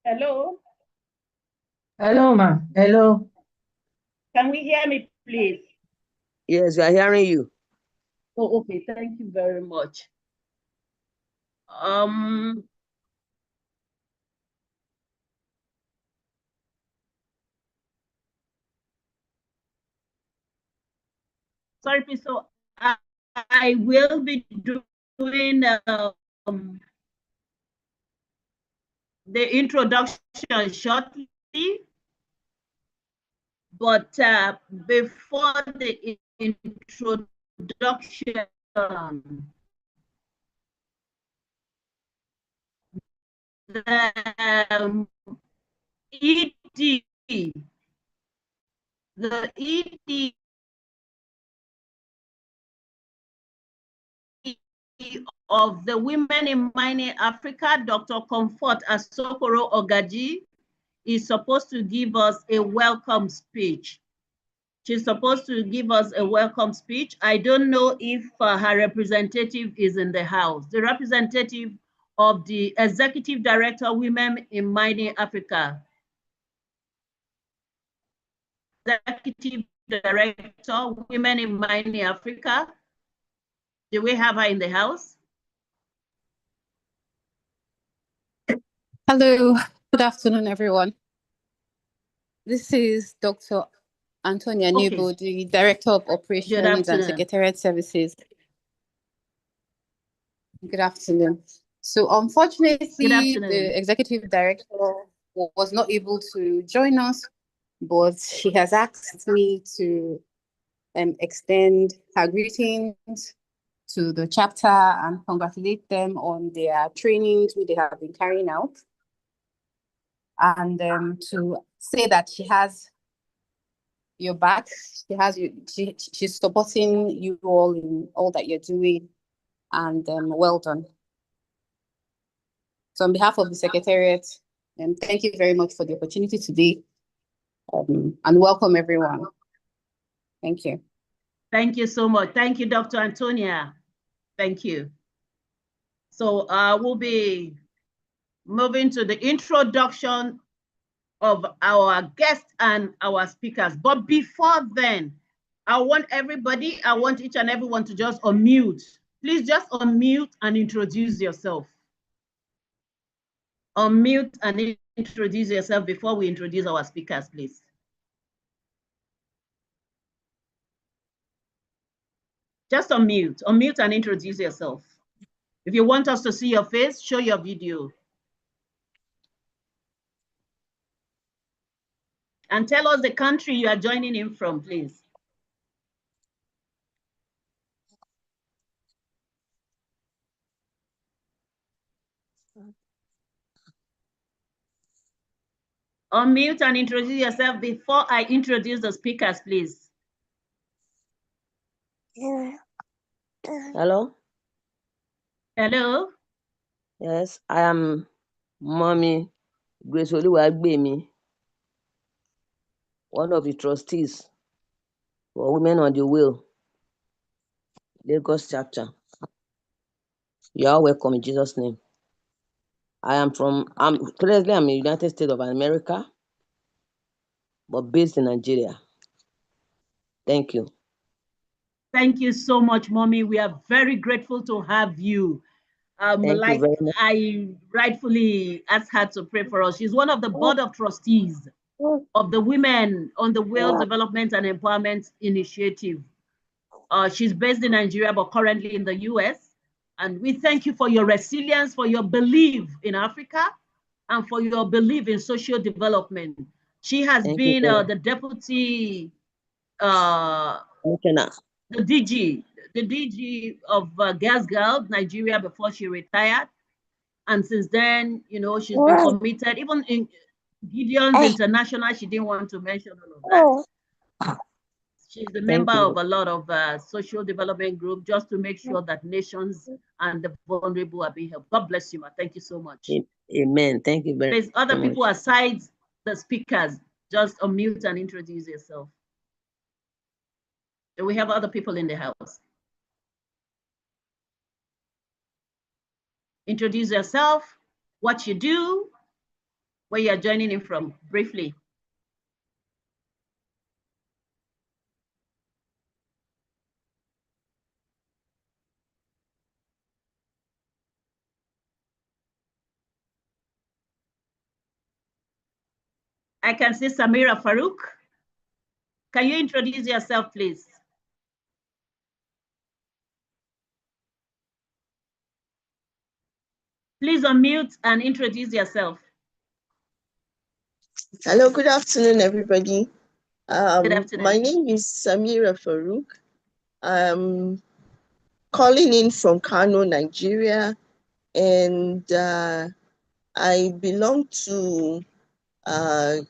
Hello? Hello, ma. Hello. Can we hear me, please? Yes, we are hearing you. Oh, okay. Thank you very much. Sorry, please. So I will be doing the introduction shortly, but before the introduction, the ED, the ED of the Women in Mining Africa, Dr. Comfort Asokoro Ogaji, is supposed to give us a welcome speech. She's supposed to give us a welcome speech. I don't know if her representative is in the house. The representative of the Executive Director, Women in Mining Africa. Executive Director, Women in Mining Africa. Do we have her in the house? Hello, good afternoon, everyone. This is Dr. Antonia Nebo, the Director of Operations and Secretariat Services. Good afternoon. So unfortunately, the Executive Director was not able to join us, but she has asked me to extend her greetings to the chapter and congratulate them on their trainings which they have been carrying out. And to say that she has your back, she's supporting you all in all that you're doing, and well done. So on behalf of the Secretariat, thank you very much for the opportunity today, and welcome everyone. Thank you. Thank you so much. Thank you, Dr. Antonia. Thank you. So we'll be moving to the introduction of our guests and our speakers. But before then, I want each and everyone to just unmute. Please just unmute and introduce yourself. Unmute and introduce yourself before we introduce our speakers, please. Just unmute and introduce yourself. If you want us to see your face, show your video. And tell us the country you are joining in from, please. Unmute and introduce yourself before I introduce the speakers, please. Hello? Hello? Yes, I am Mommy Grace Oluwagbemi, one of the trustees for Women on the Wheel, Lagos chapter. You are welcome in Jesus' name. Currently I'm in the United States of America, but based in Nigeria. Thank you. Thank you so much, Mommy. We are very grateful to have you. Like I rightfully asked her to pray for us. She's one of the board of trustees of the Women on the Wheel Development and Empowerment Initiative. She's based in Nigeria, but currently in the US. And we thank you for your resilience, for your belief in Africa, and for your belief in social development. She has been the deputy, the DG of Gas Girl, Nigeria, before she retired. And since then, you know, she's been committed. Even in Gideon's International, she didn't want to mention all of that. She's a member of a lot of social development groups just to make sure that nations and the vulnerable are being helped. God bless you, ma. Thank you so much. Amen. Thank you very much. There's other people aside the speakers. Just unmute and introduce yourself. Do we have other people in the house? Introduce yourself, what you do, where you're joining in from, briefly. I can see Samira Farouk. Can you introduce yourself, please? Please unmute and introduce yourself. Hello, good afternoon, everybody. Good afternoon. My name is Samira Farouk. I'm calling in from Kano, Nigeria, and I belong to a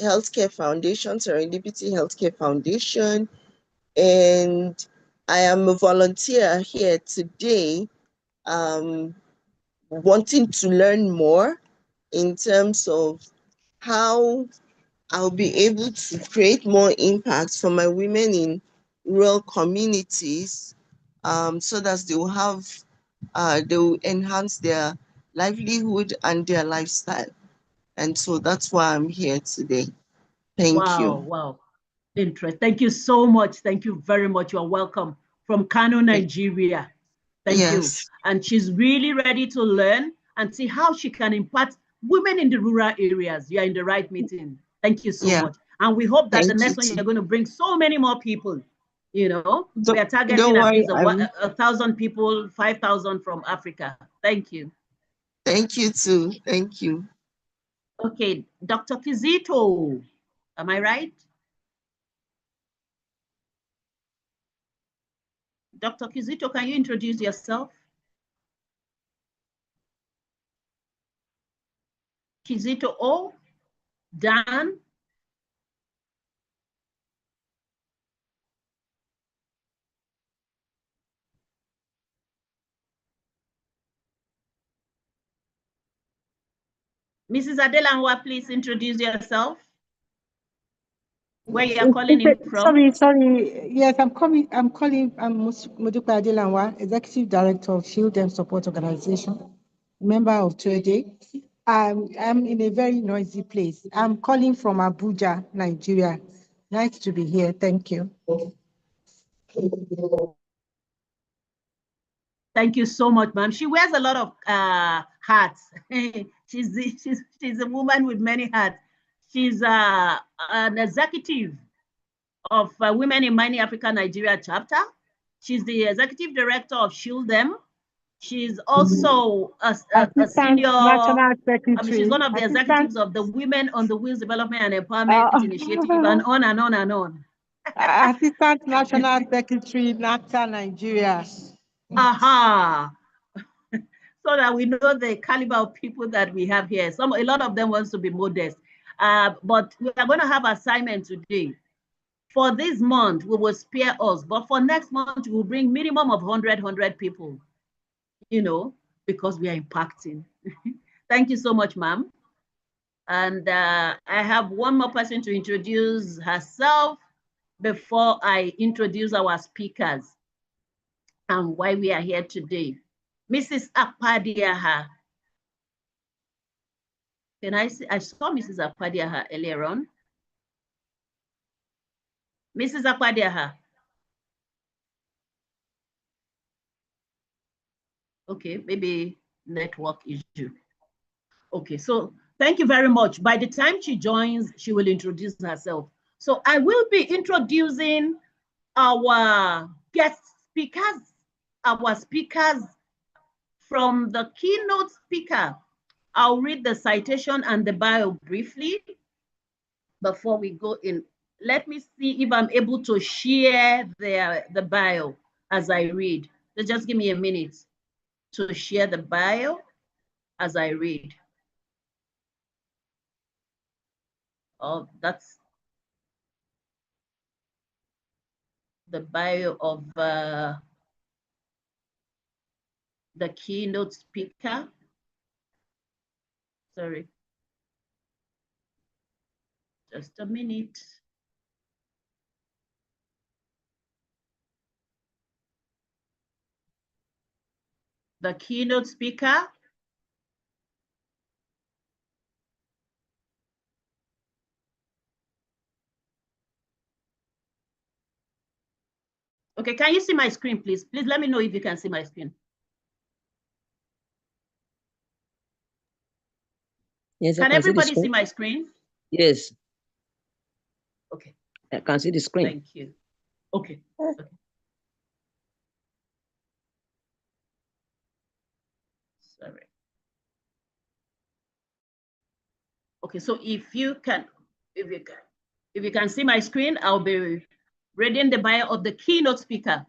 healthcare foundation, Serendipity Healthcare Foundation, and I am a volunteer here today, wanting to learn more in terms of how I'll be able to create more impact for my women in rural communities, so that they will have, they will enhance their livelihood and their lifestyle. And so that's why I'm here today. Thank you. Wow. Interest. Thank you so much. Thank you very much. You're welcome from Kano, Nigeria. Thank you. And she's really ready to learn and see how she can impact women in the rural areas. You're in the right meeting. Thank you so much. And we hope that the next one you're going to bring so many more people. You know, we are targeting at least 1,000 people, 5,000 from Africa. Thank you. Thank you too. Thank you. Okay, Dr. Kizito, am I right? Dr. Kizito, can you introduce yourself? Kizito O, Dan. Mrs. Adelanwa, please introduce yourself. Where you are calling in from? Sorry. Yes, I'm calling. I'm Modupe Adelanwa, Executive Director of Shield and Support Organization, member of TWOWDEI. I'm in a very noisy place. I'm calling from Abuja, Nigeria. Nice to be here. Thank you. Thank you so much, ma'am. She wears a lot of hats. she's a woman with many hats. She's an executive of Women in WiM-Africa Nigeria chapter. She's the executive director of Shield Them. She's also a senior National Secretary. She's one of the executives of the Women on the Wheels Development and Empowerment Initiative, and on and on and on. Assistant National Secretary, NAFTA Nigeria. Aha! So that we know the caliber of people that we have here. A lot of them wants to be modest. But we are going to have assignment today. For this month, we will spare us. But for next month, we'll bring minimum of 100 people, you know, because we are impacting. Thank you so much, ma'am. And I have one more person to introduce herself before I introduce our speakers and why we are here today. Mrs. Akpadiaha. Can I see? I saw Mrs. Akpadiaha earlier on. Mrs. Akpadiaha. Okay, maybe network issue. Okay, so thank you very much. By the time she joins, she will introduce herself. So I will be introducing our guest speakers, our speakers from the keynote speaker. I'll read the citation and the bio briefly before we go in. Let me see if I'm able to share the bio as I read. So just give me a minute to share the bio as I read. Oh, that's the bio of the keynote speaker. Sorry. Just a minute. The keynote speaker Okay, can you see my screen, please? Please let me know if you can see my screen. Yes, can everybody see my screen? Yes. Okay. I can see the screen. Thank you. Okay. Okay. Sorry. Okay, so if you can see my screen, I'll be reading the bio of the keynote speaker.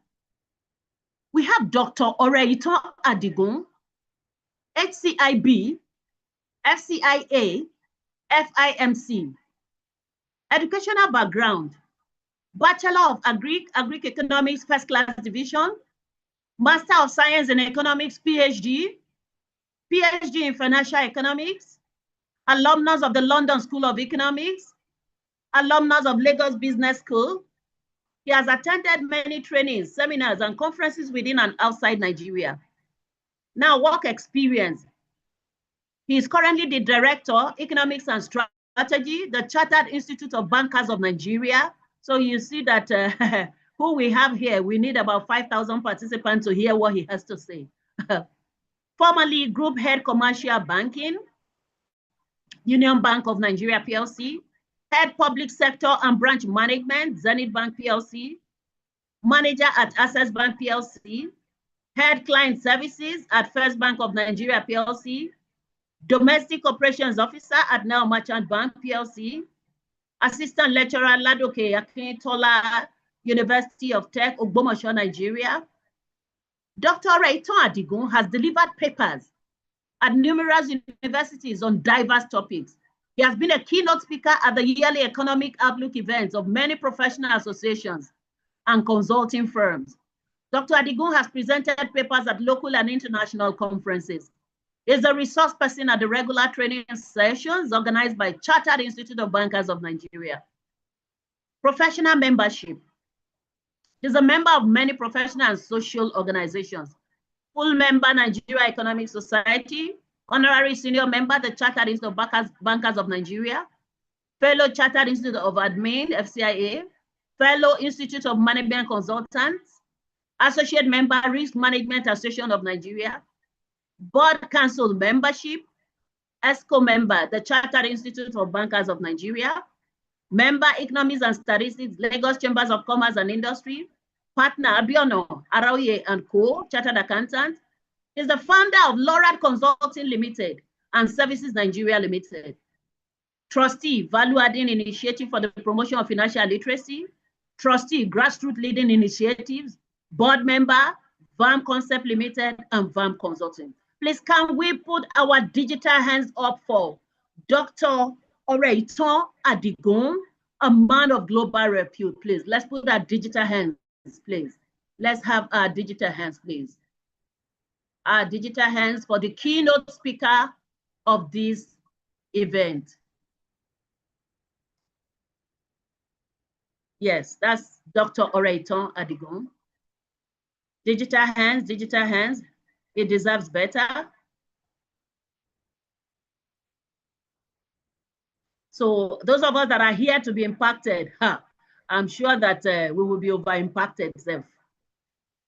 We have Dr. Oreiton Adigun, HCIB, FCIA, FIMC. Educational background: Bachelor of Agric Economics, First Class Division, Master of Science in Economics, PhD, PhD in Financial Economics, alumnus of the London School of Economics, alumnus of Lagos Business School. He has attended many trainings, seminars, and conferences within and outside Nigeria. Now, work experience. He is currently the Director, Economics and Strategy, the Chartered Institute of Bankers of Nigeria. So you see that who we have here, we need about 5,000 participants to hear what he has to say. Formerly Group Head Commercial Banking, Union Bank of Nigeria PLC, Head Public Sector and Branch Management, Zenith Bank PLC, Manager at Access Bank PLC, Head Client Services at First Bank of Nigeria PLC, Domestic Operations Officer at Now Merchant Bank PLC, Assistant Lecturer Ladoke Akintola, University of Tech, Ogbomoso, Nigeria. Dr. Oreiton Adigun has delivered papers at numerous universities on diverse topics. He has been a keynote speaker at the yearly economic outlook events of many professional associations and consulting firms. Dr. Adigun has presented papers at local and international conferences. He is a resource person at the regular training sessions organized by Chartered Institute of Bankers of Nigeria. Professional membership. He is a member of many professional and social organizations. Full member, Nigeria Economic Society, honorary senior member, the Chartered Institute of Bankers of Nigeria, fellow Chartered Institute of Admin, FCIA, fellow Institute of Management Consultants, associate member, Risk Management Association of Nigeria, board council membership, ESCO member, the Chartered Institute of Bankers of Nigeria, member, Economics and Statistics, Lagos Chambers of Commerce and Industry, partner, Abiono, Arauye and Co., Chartered Accountant, is the founder of Lorad Consulting Limited and Services Nigeria Limited. Trustee, Value Adding Initiative for the Promotion of Financial Literacy. Trustee, Grassroots Leading Initiatives. Board member, VAM Concept Limited and VAM Consulting. Please, can we put our digital hands up for Dr. Oreiton Adigun, a man of global repute, please. Let's put our digital hands, please. Let's have our digital hands, please. Our digital hands for the keynote speaker of this event. Yes, that's Dr. Oreiton Adigun. Digital hands, digital hands. It deserves better. So those of us that are here to be impacted, I'm sure that we will be over-impacted.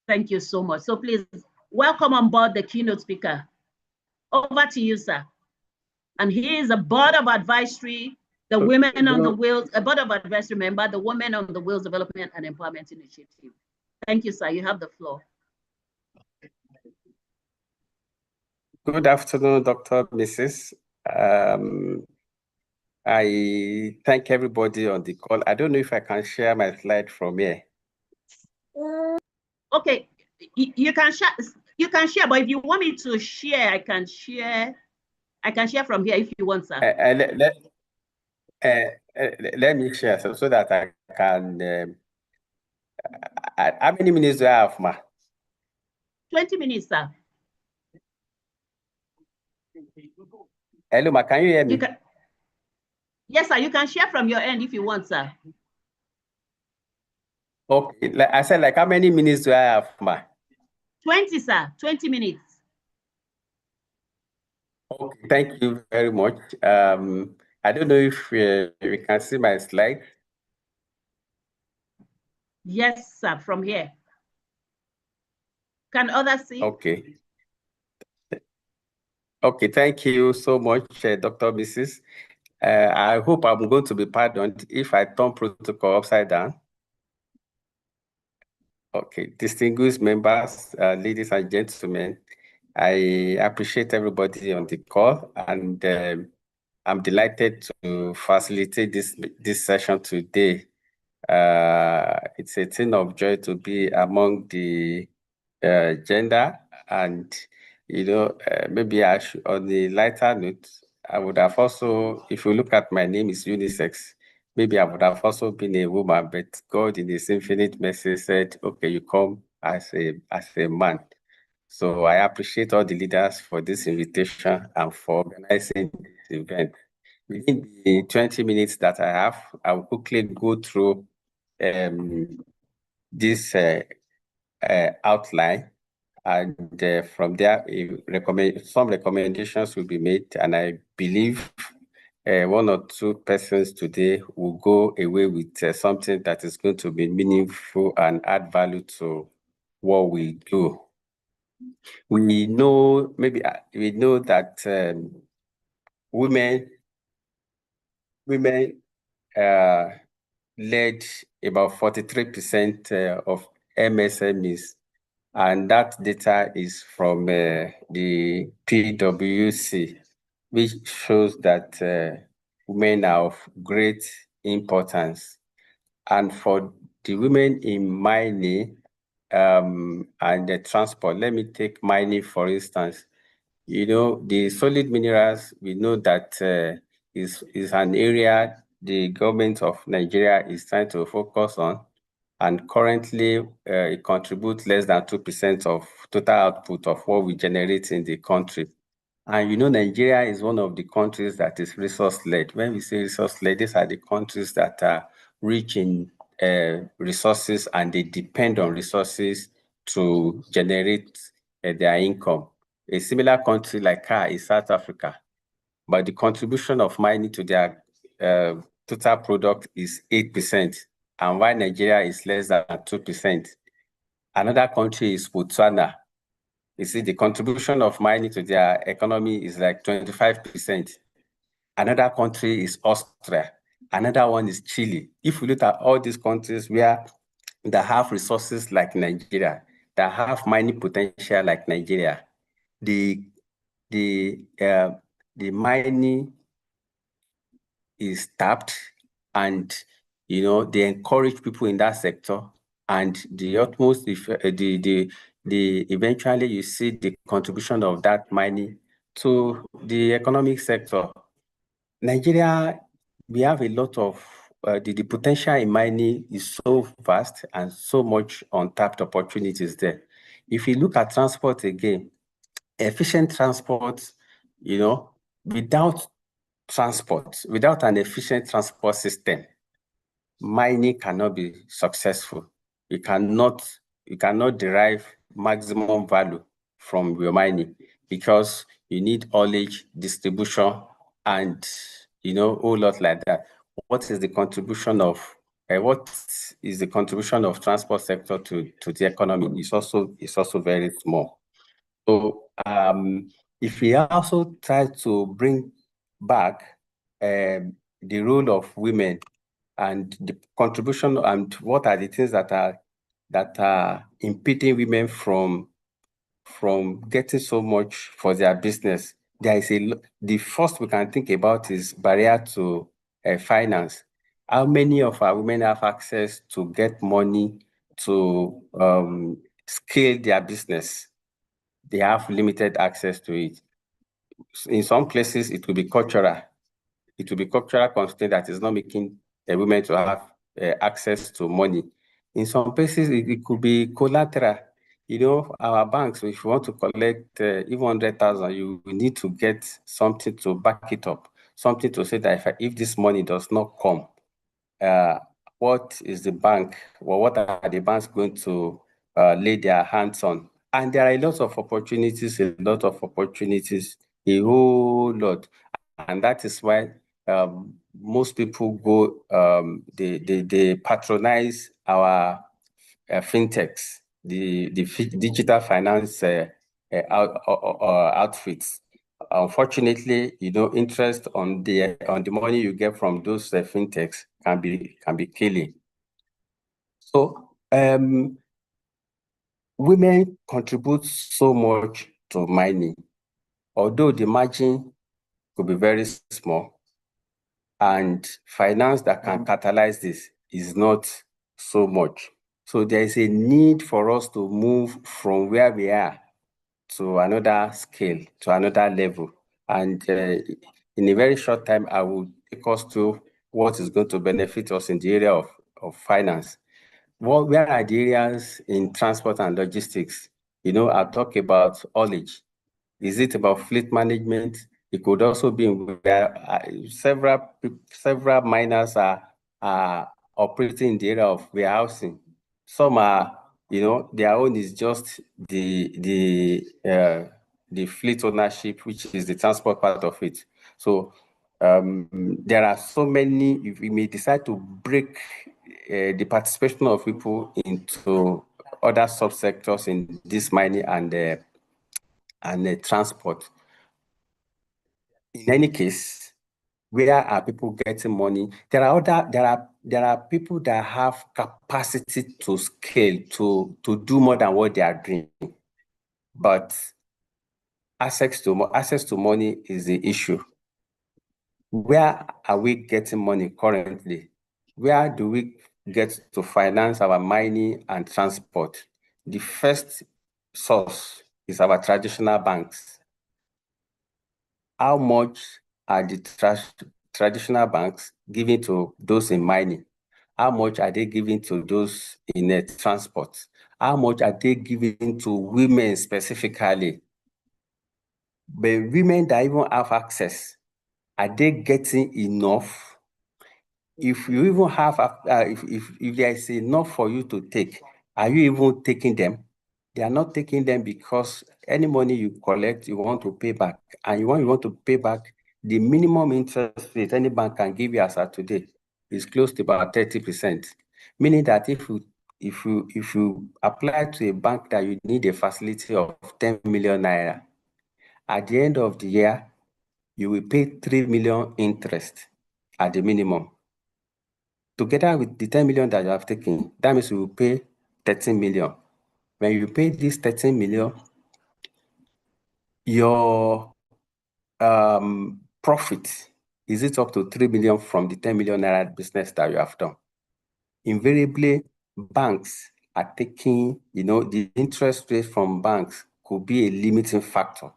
Thank you so much. So please, welcome on board the keynote speaker. Over to you, sir. And he is a board of advisory, the Women on the Wheels, a board of advisory member, the Women on the Wheels Development and Empowerment Initiative. Thank you, sir. You have the floor. Good afternoon, Dr. Mrs. I thank everybody on the call. I don't know if I can share my slide from here. Okay, you can share. You can share, but if you want me to share, I can share. I can share from here if you want, sir. Let me share so that I can. How many minutes do I have, ma? 20 minutes, sir. Hello, ma. Can you hear me? Yes, sir. You can share from your end if you want, sir. Okay. Like I said, like how many minutes do I have, ma? 20, sir. 20 minutes. Okay. Thank you very much. I don't know if we can see my slide. Yes, sir. From here. Can others see? Okay. Okay, thank you so much, Dr. Mrs. I hope I'm going to be pardoned if I turn protocol upside down. Okay, distinguished members, ladies and gentlemen, I appreciate everybody on the call, and I'm delighted to facilitate this session today. It's a thing of joy to be among the gender, and maybe I should, on the lighter note, I would have also, if you look at my name is unisex, maybe I would have also been a woman, but God in His infinite mercy said, okay, you come as a man. So I appreciate all the leaders for this invitation and for organizing this event. Within the 20 minutes that I have, I will quickly go through this outline, and from there, some recommendations will be made, and I believe one or two persons today will go away with something that is going to be meaningful and add value to what we do. We know, we know that women led about 43% of MSMEs, and that data is from the PwC, which shows that women are of great importance. And for the women in mining and the transport, let me take mining for instance. The solid minerals, we know that is an area the government of Nigeria is trying to focus on, and currently it contributes less than 2% of total output of what we generate in the country. And Nigeria is one of the countries that is resource-led. When we say resource-led, these are the countries that are rich in resources, and they depend on resources to generate their income. A similar country like ours is South Africa, but the contribution of mining to their total product is 8%, and while Nigeria is less than 2%. Another country is Botswana. You see, the contribution of mining to their economy is like 25%. Another country is Austria. Another one is Chile. If we look at all these countries that have resources like Nigeria, that have mining potential like Nigeria, the mining is tapped, and they encourage people in that sector, and the utmost, eventually you see the contribution of that mining to the economic sector. Nigeria, we have a lot of the potential in mining is so vast and so much untapped opportunities there. If you look at transport again, efficient transport, without an efficient transport system, mining cannot be successful. You cannot derive maximum value from your mining, because you need haulage, distribution, and a whole lot like that. What is the contribution of transport sector to the economy? It's also very small. So if we also try to bring back the role of women and the contribution, and what are the things that are impeding women from getting so much for their business, the first we can think about is barrier to finance. How many of our women have access to get money to scale their business? They have limited access to it. In some places, it will be cultural. It will be cultural constraint that is not making women to have access to money. In some places, it could be collateral. Our banks, if you want to collect even 100,000, you need to get something to back it up, something to say that if this money does not come, what is the bank, or what are the banks going to lay their hands on? And there are a lot of opportunities, a whole lot. And that is why most people go, they patronize our fintechs. the digital finance outfits. Unfortunately, interest on the money you get from those fintechs can be killing. So women contribute so much to mining, although the margin could be very small, and finance that can catalyze this is not so much. So there is a need for us to move from where we are to another scale, to another level. And in a very short time, I will take us to what is going to benefit us in the area of finance. Where are the areas in transport and logistics? I'll talk about haulage. Is it about fleet management? It could also be where several miners are operating in the area of warehousing. Some are, their own is just the fleet ownership, which is the transport part of it. So there are so many. If we may decide to break the participation of people into other subsectors in this mining and transport. In any case, where are people getting money? There are people that have capacity to scale, to do more than what they are doing. But access to money is the issue. Where are we getting money currently? Where do we get to finance our mining and transport? The first source is our traditional banks. How much are the traditional banks giving to those in mining? How much are they giving to those in transport? How much are they giving to women specifically? But women that even have access, are they getting enough? If you even have, if there is enough for you to take, are you even taking them? They are not taking them because any money you collect, you want to pay back. And you want to pay back, the minimum interest rate any bank can give you as of today is close to about 30%. Meaning that if you apply to a bank that you need a facility of 10 million naira, at the end of the year, you will pay 3 million interest at the minimum. Together with the 10 million that you have taken, that means you will pay 13 million. When you pay this 13 million, your profit, is it up to 3 million from the 10 million naira business that you have done? Invariably, banks are taking, the interest rate from banks could be a limiting factor.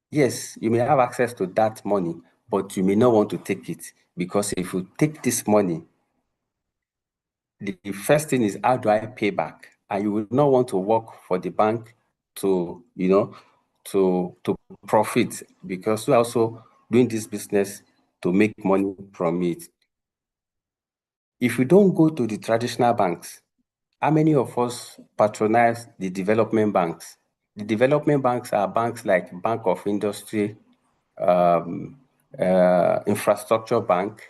Yes, you may have access to that money, but you may not want to take it, because if you take this money, the first thing is, how do I pay back? And you would not want to work for the bank to, to profit, because you're also doing this business to make money from it. If you don't go to the traditional banks, how many of us patronize the development banks? The development banks are banks like Bank of Industry, Infrastructure Bank,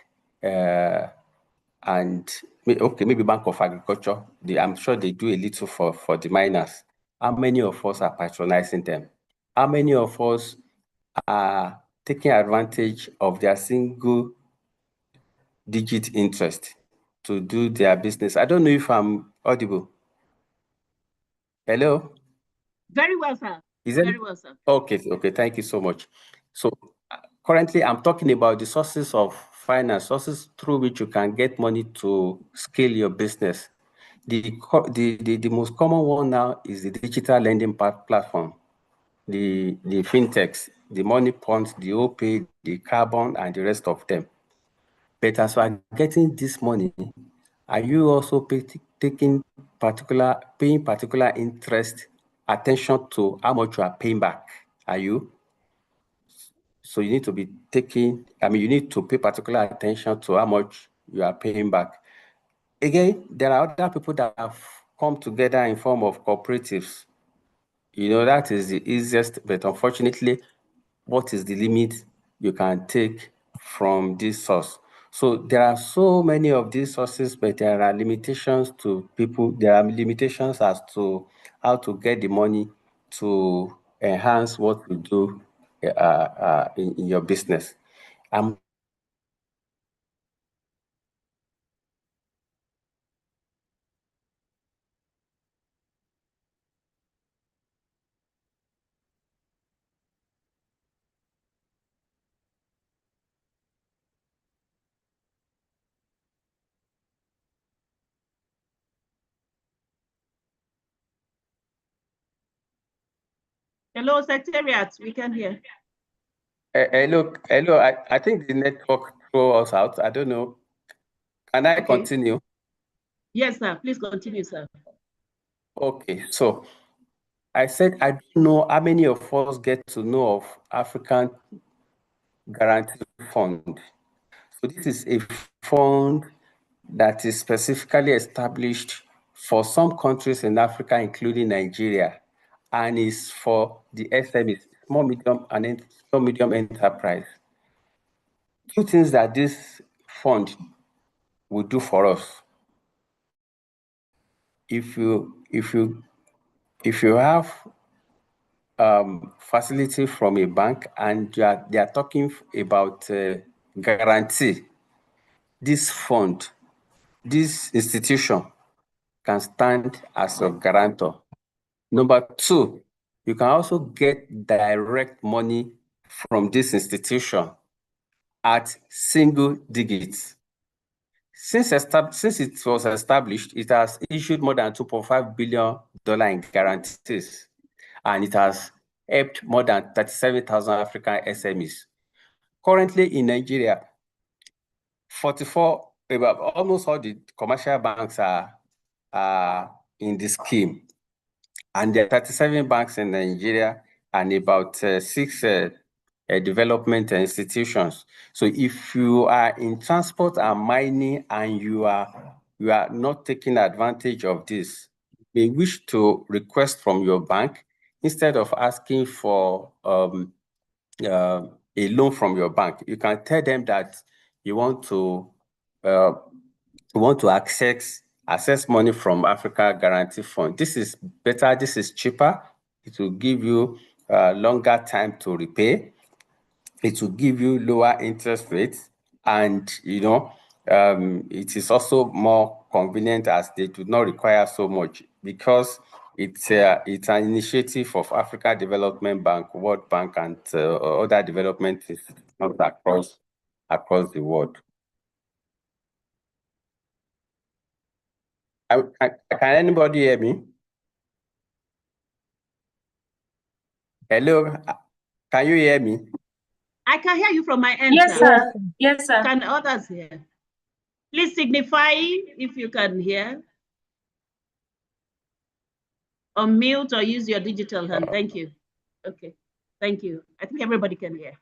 and maybe Bank of Agriculture. I'm sure they do a little for the miners. How many of us are patronizing them? How many of us are taking advantage of their single digit interest to do their business? I don't know if I'm audible. Hello? Very well, sir. Very well, sir. Okay, thank you so much. So currently I'm talking about the sources of finance, sources through which you can get money to scale your business. The most common one now is the digital lending platform, the fintechs, the money ponds, the OPay, the carbon, and the rest of them. But as you are getting this money, are you also paying particular interest, attention to how much you are paying back? Are you? So you need to be you need to pay particular attention to how much you are paying back. Again, there are other people that have come together in form of cooperatives. That is the easiest, but unfortunately, what is the limit you can take from this source? So there are so many of these sources, but there are limitations to people. There are limitations as to how to get the money to enhance what you do in your business. Hello, Secretariat, we can hear. Hello. I think the network threw us out. I don't know. Can I continue? Yes, sir. Please continue, sir. Okay, so I said I don't know how many of us get to know of African Guarantee Fund. So this is a fund that is specifically established for some countries in Africa, including Nigeria, and is for the SMEs, small medium enterprise. Two things that this fund will do for us. If you have facility from a bank and they are talking about guarantee, this fund, this institution can stand as a guarantor. Number two, you can also get direct money from this institution at single digits. Since it was established, it has issued more than $2.5 billion in guarantees, and it has helped more than 37,000 African SMEs. Currently in Nigeria, almost all the commercial banks are in the scheme. And there are 37 banks in Nigeria and about 6 development institutions. So if you are in transport and mining and you are not taking advantage of this, you may wish to request from your bank, instead of asking for a loan from your bank, you can tell them that you want to access money from Africa Guarantee Fund. This is better, this is cheaper. It will give you longer time to repay. It will give you lower interest rates, and it is also more convenient as they do not require so much, because it's an initiative of Africa Development Bank, World Bank, and other development institutions across the world. Can anybody hear me? Hello, can you hear me? I can hear you from my end, yes, sir. Yes, sir. Can others hear? Please signify if you can hear. Unmute or use your digital hand. Thank you. Okay, thank you. I think everybody can hear.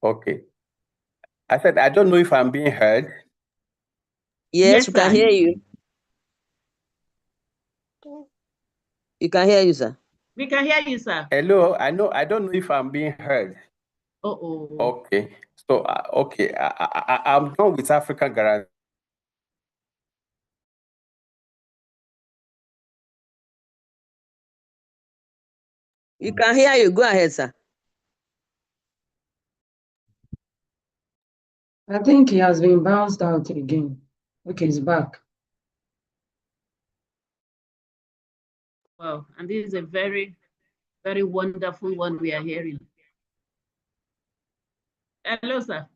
Okay. I said, I don't know if I'm being heard. Yes, we can hear you. You can hear you, sir. We can hear you, sir. Hello, I don't know if I'm being heard. Okay, so okay, I'm done with African Guarantee. You can hear you. Go ahead, sir. I think he has been bounced out again. Okay, he's back. Wow, and this is a very, very wonderful one we are hearing. Hello, sir.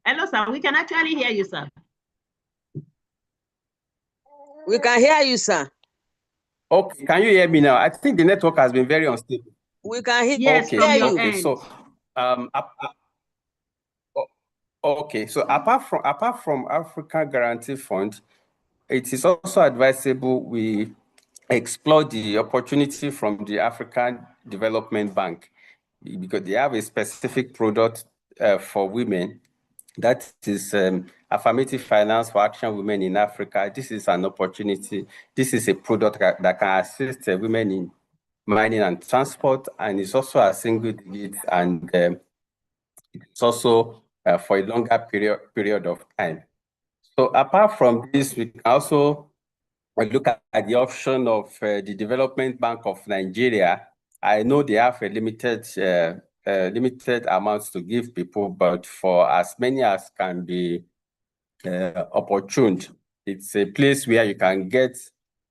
Hello, sir. We can actually hear you, sir. We can hear you, sir. Okay, can you hear me now? I think the network has been very unstable. We can hear, yes, hear you. Okay, so okay, so apart from Africa Guarantee Fund, it is also advisable we explore the opportunity from the African Development Bank, because they have a specific product for women, That is affirmative finance for action women in Africa. This is an opportunity. This is a product that can assist women in mining and transport, and it's also a single digit, and it's also for a longer period of time. So apart from this, we can also look at the option of the Development Bank of Nigeria. I know they have a limited amounts to give people, but for as many as can be opportuned, it's a place where you can get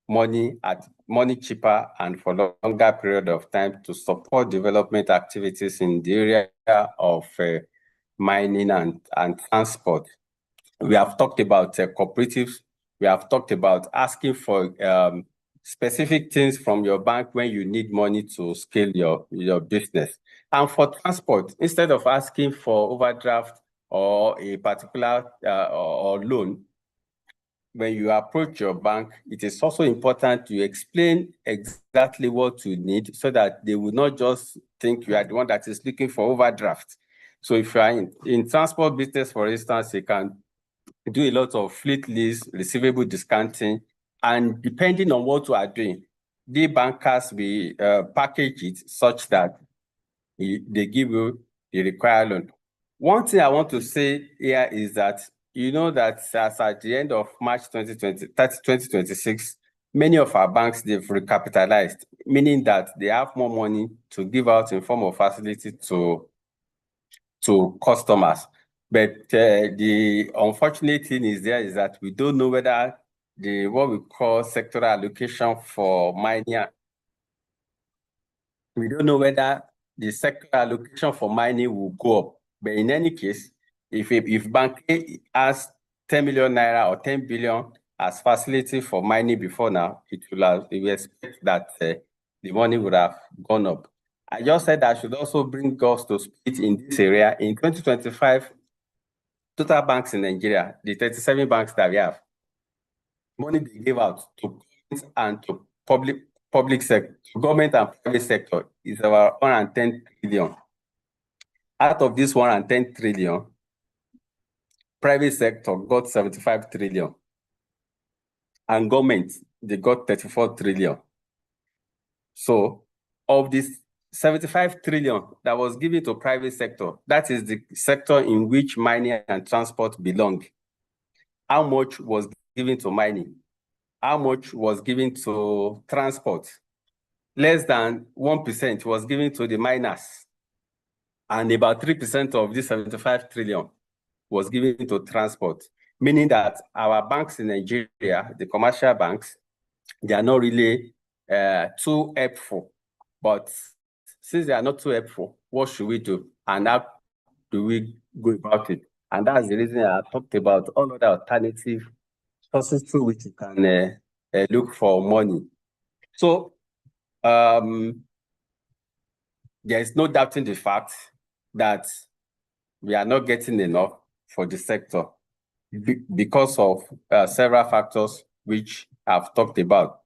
money cheaper and for longer period of time to support development activities in the area of mining and transport. We have talked about cooperatives. We have talked about asking for specific things from your bank when you need money to scale your business. And for transport, instead of asking for overdraft or a particular or loan, when you approach your bank, it is also important to explain exactly what you need so that they will not just think you are the one that is looking for overdraft. So if you are in transport business, for instance, you can do a lot of fleet lease, receivable discounting, and depending on what you are doing, the bankers will package it such that they give you the required loan. One thing I want to say here is that you know that as at the end of March 2026, many of our banks, they've recapitalized, meaning that they have more money to give out in form of facility to customers. But the unfortunate thing is that we don't know whether what we call sectoral allocation for mining, we don't know whether the sectoral allocation for mining will go up. But in any case, if Bank A has 10 million naira or 10 billion as facility for mining before now, we expect that the money would have gone up. I just said I should also bring us to speed in this area. In 2025, total banks in Nigeria, the 37 banks that we have, money they gave out to government and to public sector, to government and private sector is about 110 trillion. Out of this 110 trillion, private sector got 75 trillion. And government, they got 34 trillion. So of this 75 trillion that was given to private sector, that is the sector in which mining and transport belong. How much was given to mining? How much was given to transport? Less than 1% was given to the miners. And about 3% of this 75 trillion was given to transport, meaning that our banks in Nigeria, the commercial banks, they are not really too helpful. But since they are not too helpful, what should we do? And how do we go about it? And that's the reason I talked about all other alternative sources through which you can look for money. So there is no doubting the fact that we are not getting enough for the sector because of several factors which I've talked about.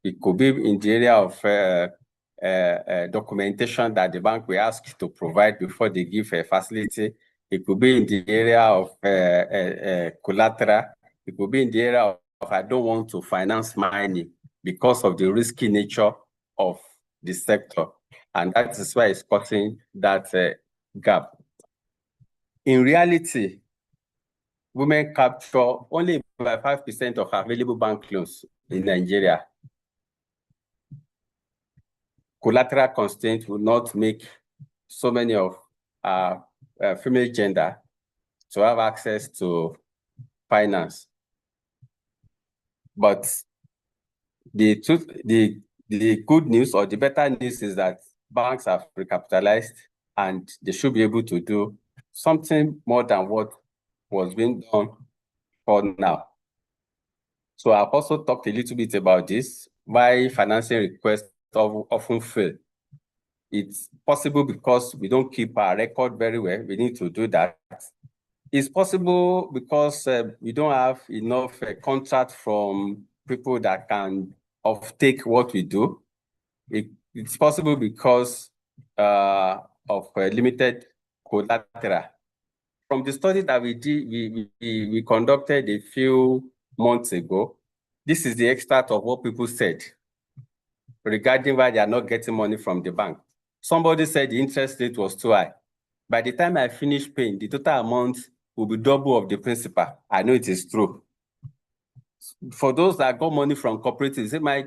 It could be in the area of documentation that the bank will ask to provide before they give a facility. It could be in the area of collateral. It could be in the area of I don't want to finance mining because of the risky nature of the sector. And that is why it's causing that gap. In reality, women capture only about 5% of available bank loans in Nigeria. Collateral constraints will not make so many of female gender to have access to finance. But the good news or the better news is that banks have recapitalized and they should be able to do something more than what was being done for now. So I've also talked a little bit about this, why financing requests often fail. It's possible because we don't keep our record very well. We need to do that. It's possible because we don't have enough contract from people that can offtake what we do. It's possible because of limited collateral. From the study that we did, we conducted a few months ago, this is the extract of what people said regarding why they are not getting money from the bank. Somebody said the interest rate was too high. By the time I finish paying, the total amount will be double of the principal. I know it is true. For those that got money from cooperatives, say my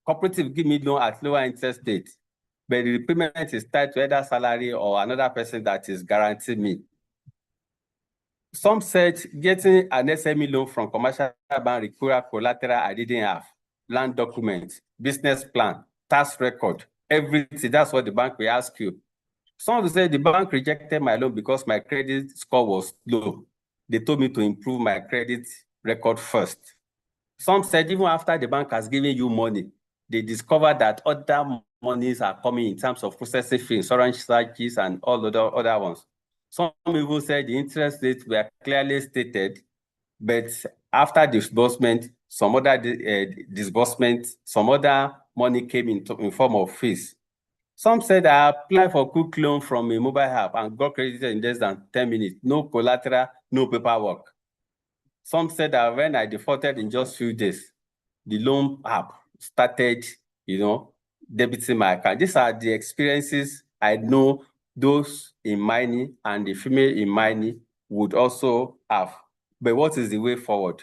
cooperative give me loan at lower interest rate, but the repayment is tied to either salary or another person that is guaranteeing me. Some said getting an SME loan from commercial bank require collateral I didn't have, land documents, business plan, tax record, everything. That's what the bank will ask you. Some said the bank rejected my loan because my credit score was low. They told me to improve my credit record first. Some said even after the bank has given you money, they discovered that other monies are coming in terms of processing fee, insurance charges, and all other ones. Some even said the interest rates were clearly stated, but after disbursement, some other some other money came in form of fees. Some said I applied for quick loan from a mobile app and got credited in less than 10 minutes, no collateral, no paperwork. Some said that when I defaulted in just a few days, the loan app started, debiting my account. These are the experiences I know those in mining and the female in mining would also have. But what is the way forward?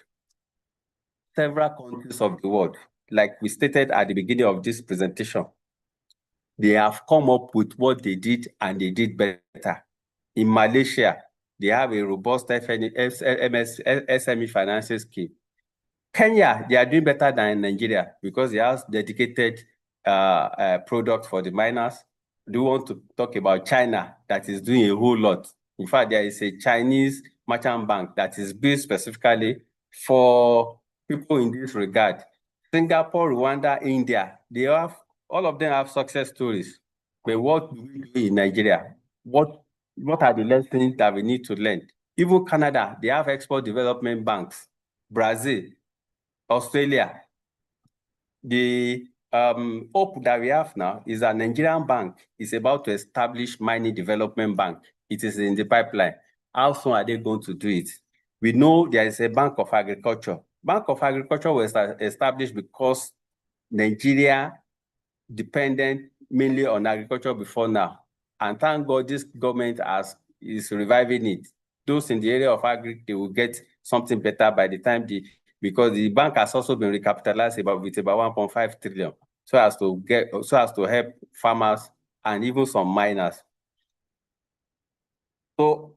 Several countries of the world, like we stated at the beginning of this presentation, they have come up with what they did and they did better. In Malaysia, they have a robust SME financing scheme. Kenya, they are doing better than Nigeria because they have dedicated products for the miners. Do you want to talk about China that is doing a whole lot? In fact, there is a Chinese merchant bank that is built specifically for people in this regard. Singapore, Rwanda, India, they have, all of them have success stories. But what do we do in Nigeria? What are the lessons that we need to learn? Even Canada, they have export development banks. Brazil, Australia. The hope that we have now is that Nigerian bank is about to establish mining development bank. It is in the pipeline. How soon are they going to do it? We know there is a Bank of Agriculture. Bank of Agriculture was established because Nigeria depended mainly on agriculture before now. And thank God this government is reviving it. Those in the area of agri, they will get something better by the time because the bank has also been recapitalized with about 1.5 trillion, so as to help farmers and even some miners. So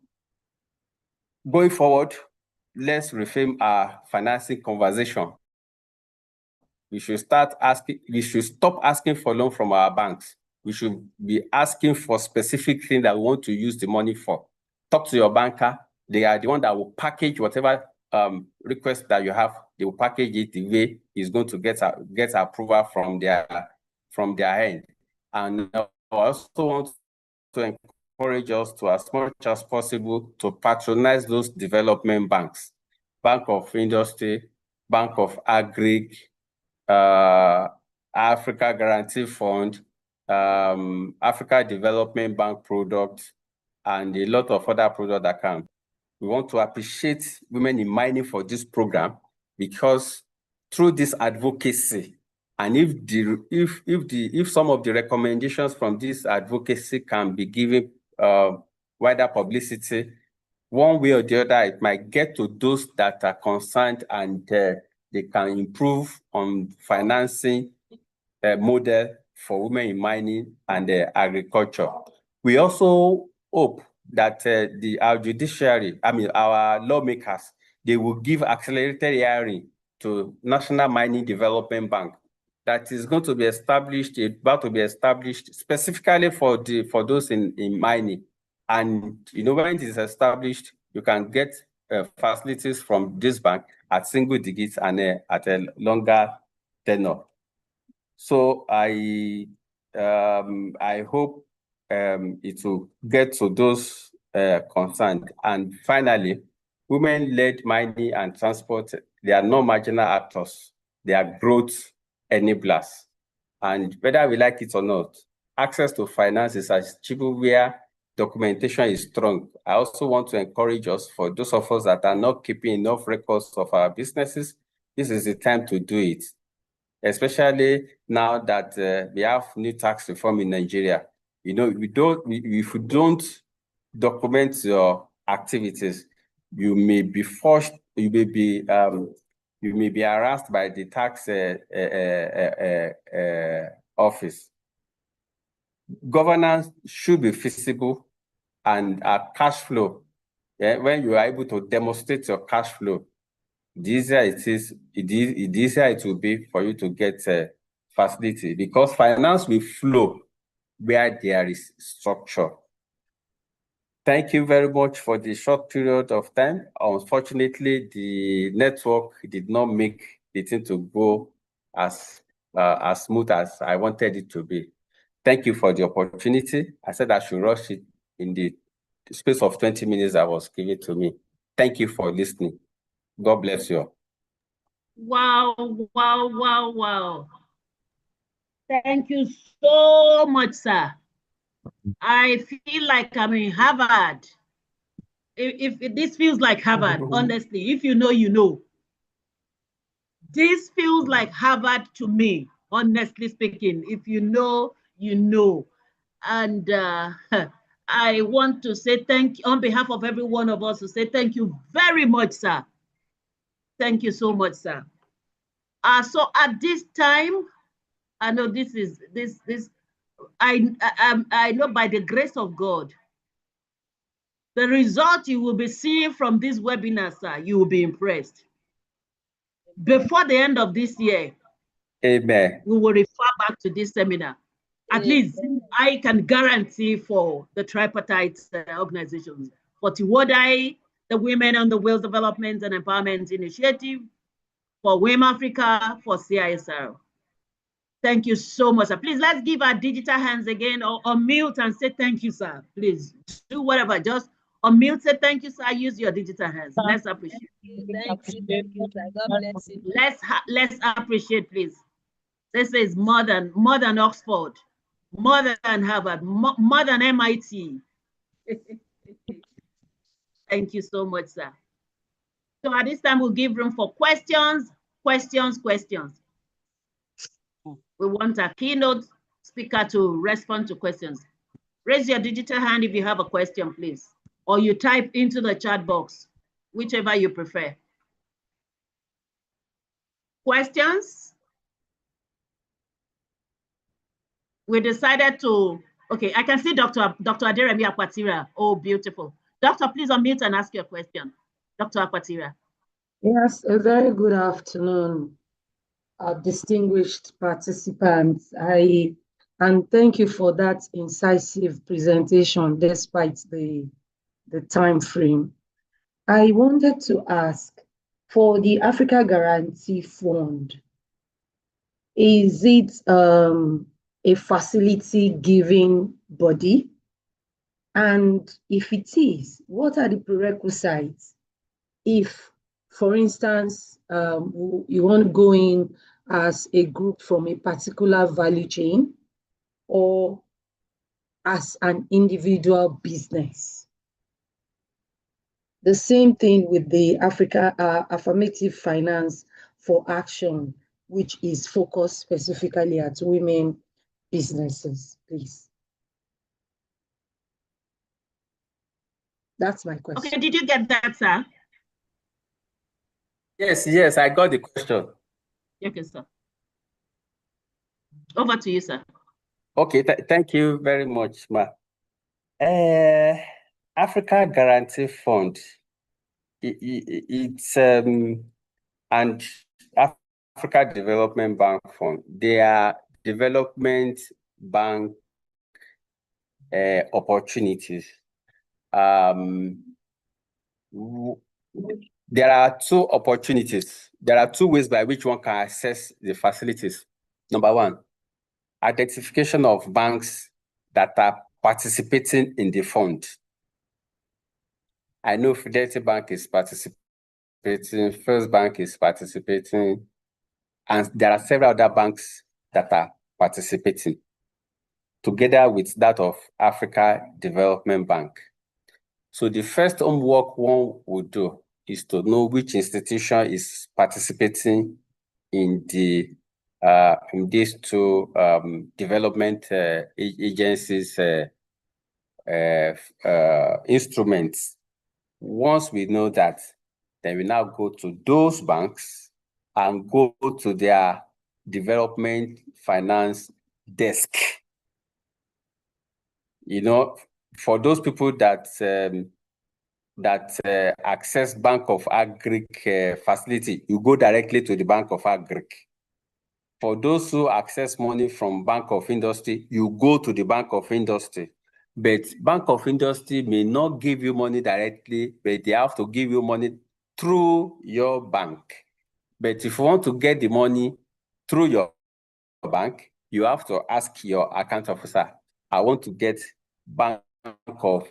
going forward, let's reframe our financing conversation. We should stop asking for loan from our banks. We should be asking for specific things that we want to use the money for. Talk to your banker. They are the one that will package whatever request that you have. They will package it the way it's going to get approval from their end. And I also want to encourage us to, as much as possible, to patronize those development banks. Bank of Industry, Bank of Agri, Africa Guarantee Fund, Africa Development Bank products, and a lot of other products that come. We want to appreciate women in mining for this program, because through this advocacy, and if some of the recommendations from this advocacy can be given wider publicity, one way or the other, it might get to those that are concerned, and they can improve on financing model for women in mining and agriculture. We also hope that our judiciary, our lawmakers, they will give accelerated hearing to National Mining Development Bank that is going to be established, about to be established specifically for those in mining. And when it is established, you can get facilities from this bank at single digits and at a longer tenure. So I hope it will get to those concerned. And finally, women-led mining and transport, they are not marginal actors. They are growth enablers. And whether we like it or not, access to finance is achievable where documentation is strong. I also want to encourage us, for those of us that are not keeping enough records of our businesses, this is the time to do it. Especially now that we have new tax reform in Nigeria. You know, if you don't document your activities, you may be forced, you may be harassed by the tax office. Governance should be feasible, and cash flow. Yeah, when you are able to demonstrate your cash flow, the easier it is, the easier it will be for you to get facility, because finance will flow where there is structure. Thank you very much for the short period of time. Unfortunately, the network did not make the thing to go as smooth as I wanted it to be. Thank you for the opportunity. I said I should rush it in the space of 20 minutes that was given to me. Thank you for listening. God bless you. Wow, wow, wow, wow. Thank you so much, sir. I feel like I'm in Harvard. If this feels like Harvard, honestly, if you know, you know. This feels like Harvard to me, honestly speaking. If you know, you know. And I want to say thank you on behalf of every one of us, to say thank you very much, sir. Thank you so much, sir. So at this time, I know I know by the grace of God, the result you will be seeing from this webinar, sir, you will be impressed. Before the end of this year, amen, we will refer back to this seminar. At least I can guarantee for the tripartite organizations, for TWOWDEI, the Women on the Wheels Development and Empowerment Initiative, for WiM-Africa, for CSIR. Thank you so much, sir. Please, let's give our digital hands again, or unmute and say thank you, sir. Please do whatever, just unmute, say thank you, sir. Use your digital hands. Let's appreciate. Thank you, sir. God bless you. Let's appreciate, please. This is more than Oxford, more than Harvard, more than MIT. Thank you so much, sir. So at this time, we'll give room for questions. We want our keynote speaker to respond to questions. Raise your digital hand if you have a question, please. Or you type into the chat box, whichever you prefer. Questions? We decided to, okay, I can see Dr. Aderemi Akwatira. Oh, beautiful. Doctor, please unmute and ask your question. Dr. Akwatira. Yes, a very good afternoon, distinguished participants. And thank you for that incisive presentation despite the time frame. I wanted to ask, for the Africa Guarantee Fund, is it a facility giving body? And if it is, what are the prerequisites? If, for instance, you want to go in as a group from a particular value chain or as an individual business. The same thing with the Africa Affirmative Finance for Action, which is focused specifically at women businesses, please. That's my question. Okay, did you get that, sir? Yes, I got the question. Okay, sir. Over to you, sir. Okay, thank you very much, Ma. Africa Guarantee Fund, it's and Africa Development Bank Fund. They are development bank opportunities. There are two opportunities. There are two ways by which one can access the facilities. Number one, identification of banks that are participating in the fund. I know Fidelity Bank is participating, First Bank is participating, and there are several other banks that are participating. together with that of Africa Development Bank. So the first homework one would do is to know which institution is participating in these two development agencies instruments. Once we know that, then we now go to those banks and go to their development finance desk. You know, for those people that access Bank of Agric facility, you go directly to the Bank of Agric. For those who access money from Bank of Industry, you go to the Bank of Industry. But Bank of Industry may not give you money directly, but they have to give you money through your bank. But if you want to get the money through your bank, you have to ask your account officer, I want to get Bank of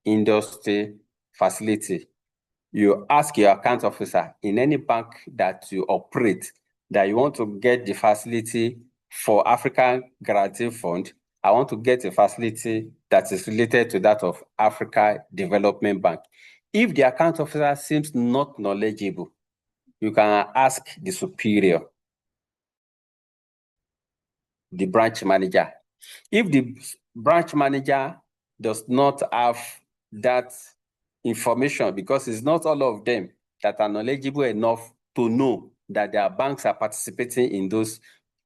Industry facility. You ask your account officer in any bank that you operate that you want to get the facility for African Guarantee Fund. I want to get a facility that is related to that of Africa Development Bank. If the account officer seems not knowledgeable, you can ask the superior, the branch manager. If the branch manager does not have that information, because it's not all of them that are knowledgeable enough to know that their banks are participating in those,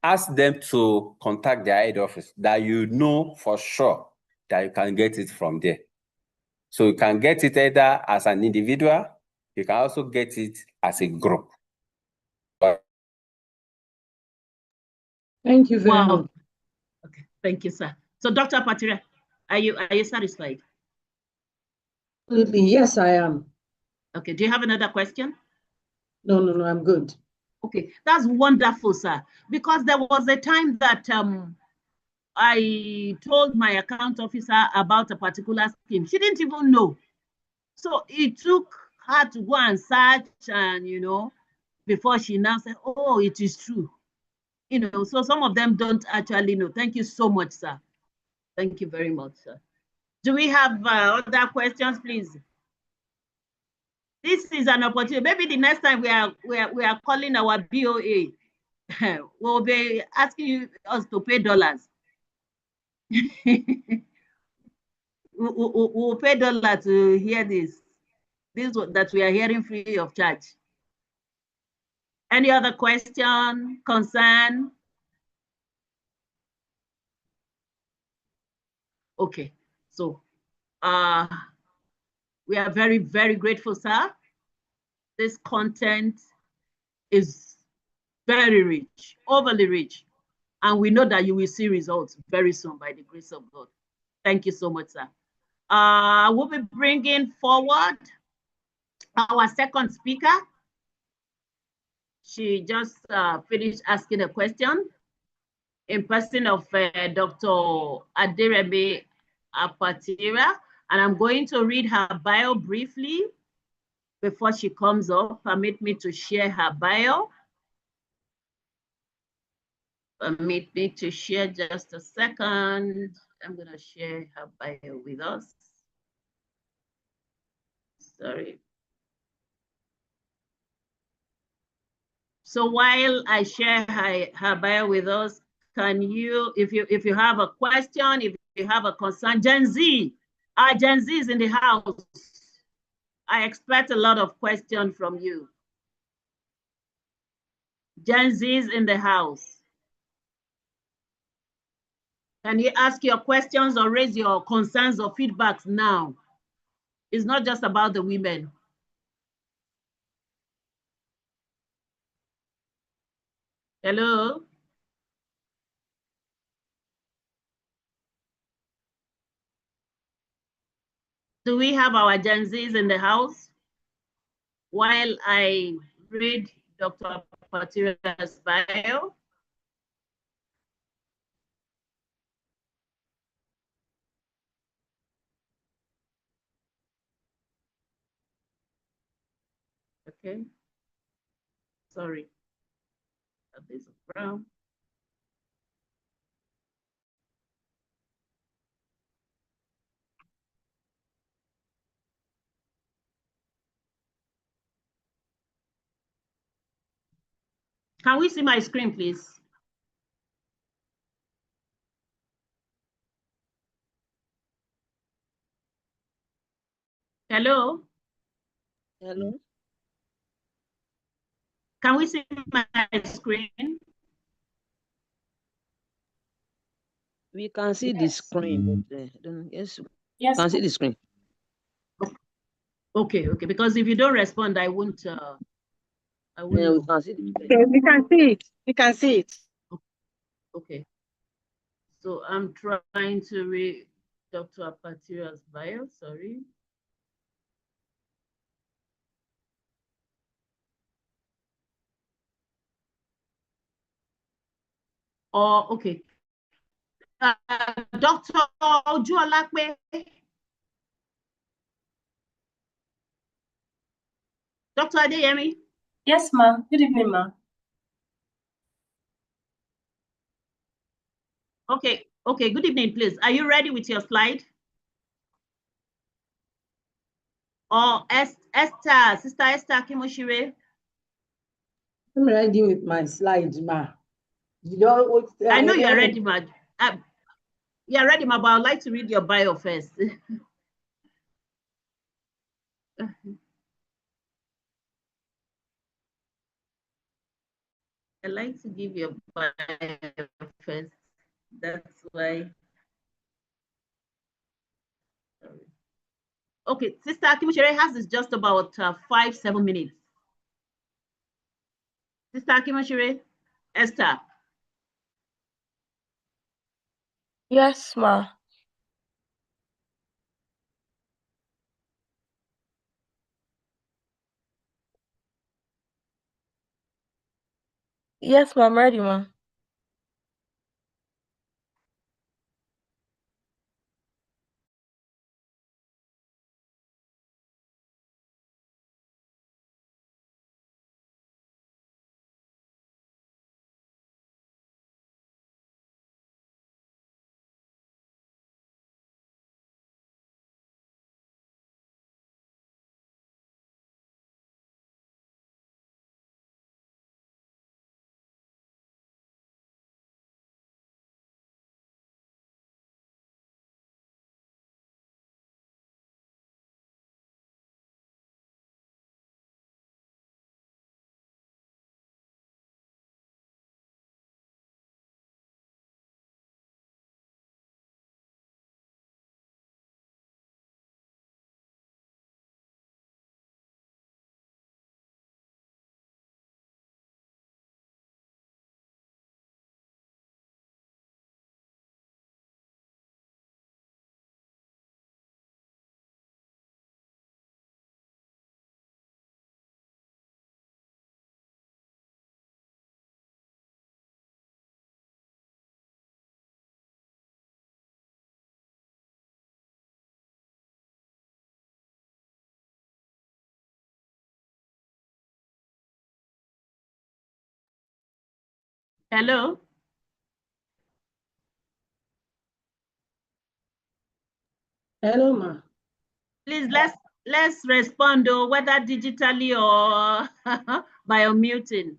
ask them to contact their head office that you know for sure that you can get it from there. So you can get it either as an individual, you can also get it as a group. Thank you very much. Okay, thank you, sir. So, Dr. Patira, are you satisfied? Absolutely, yes, I am. Okay, do you have another question? No, I'm good. Okay, that's wonderful, sir. Because there was a time that I told my account officer about a particular scheme. She didn't even know. So it took her to go and search and, you know, before she now said, oh, it is true. You know, so some of them don't actually know. Thank you so much, sir. Thank you very much, sir. Do we have other questions, please? This is an opportunity. Maybe the next time we are calling our BOA, we'll be asking us to pay dollars. we'll pay dollars to hear this that we are hearing free of charge. Any other question, concern? Okay, so we are very, very grateful, sir. This content is very rich, overly rich, and we know that you will see results very soon by the grace of God. Thank you so much, sir. We'll be bringing forward our second speaker. She just finished asking a question in person of Dr. Aderebe Apatira, and I'm going to read her bio briefly before she comes up. Permit me to share her bio. Permit me to share just a second. I'm going to share her bio with us. Sorry. So while I share her bio with us, can you, if you have a question, if you have a concern, Gen Z, Gen Z is in the house. I expect a lot of questions from you. Gen Z is in the house. Can you ask your questions or raise your concerns or feedbacks now? It's not just about the women. Hello? Do we have our Gen Zs in the house? While I read Dr. Patira's bio. Okay. Sorry. There's a brown. Can we see my screen, please? Hello? Hello? Can we see my screen? We can see the screen. Yes, Yes. can see the screen. Okay, because if you don't respond, I won't. Yeah, we can see the screen. Okay, we can see it. We can see it. Okay. So I'm trying to read Dr. Apatira's bio, sorry. Oh, okay. Dr. Ojuolakpe. Dr. Adeyemi. Yes, ma'am. Good evening, ma'am. Okay, good evening, please. Are you ready with your slide? Or Esther, Sister Esther Kimoshire? I'm ready with my slides, ma. You don't. I know you're ready, ma. You're ready, ma, but I'd like to read your bio first. I like to give you a bio first. That's why. Okay, Sister Akimushere has is just about 5-7 minutes. Sister Akimushere, Esther. Yes, ma. Yes, ma, I'm ready, ma. Hello? Hello, ma. Please, let's respond, though, whether digitally or by unmuting.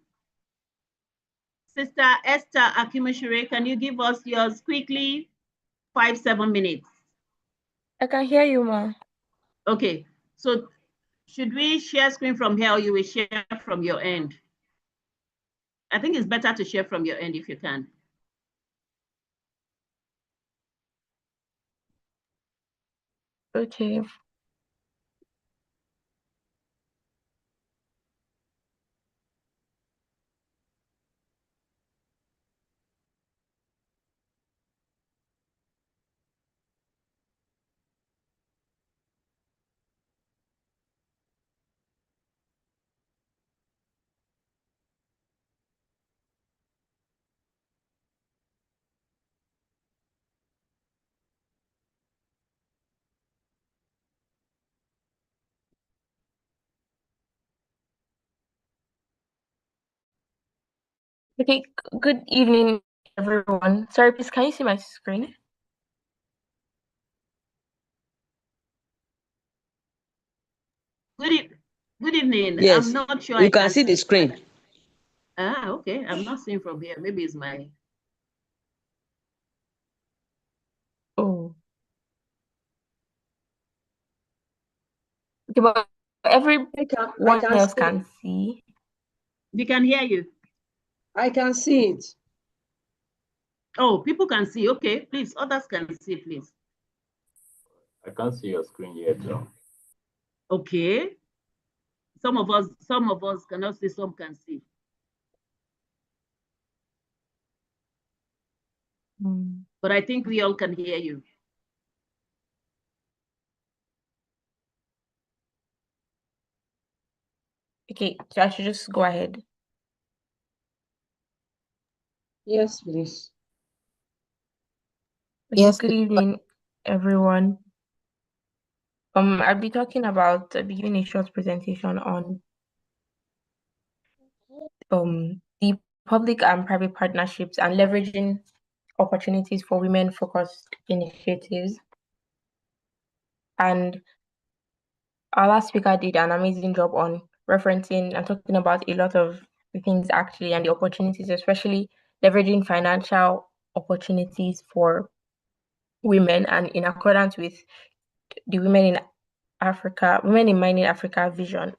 Sister Esther Akimushere, can you give us yours quickly? 5-7 minutes. I can hear you, ma. Okay, so should we share screen from here or you will share from your end? I think it's better to share from your end if you can. Okay. Okay, good evening, everyone. Sorry, please, can you see my screen? Good evening. Yes, I'm not sure you I can see the screen. Ah, okay. I'm not seeing from here. Maybe it's my. Oh. Okay, but everyone else can see. They can hear you. I can see it. Oh, people can see. Okay, please. Others can see, please. I can't see your screen yet, though. Okay. Some of us cannot see, some can see. But I think we all can hear you. Okay, so I should just go ahead. Yes, please. Yes. Good evening, everyone. I'll be talking about giving a short presentation on the public and private partnerships and leveraging opportunities for women-focused initiatives. And our last speaker did an amazing job on referencing and talking about a lot of the things actually and the opportunities, especially leveraging financial opportunities for women and in accordance with the Women in Mining Africa vision.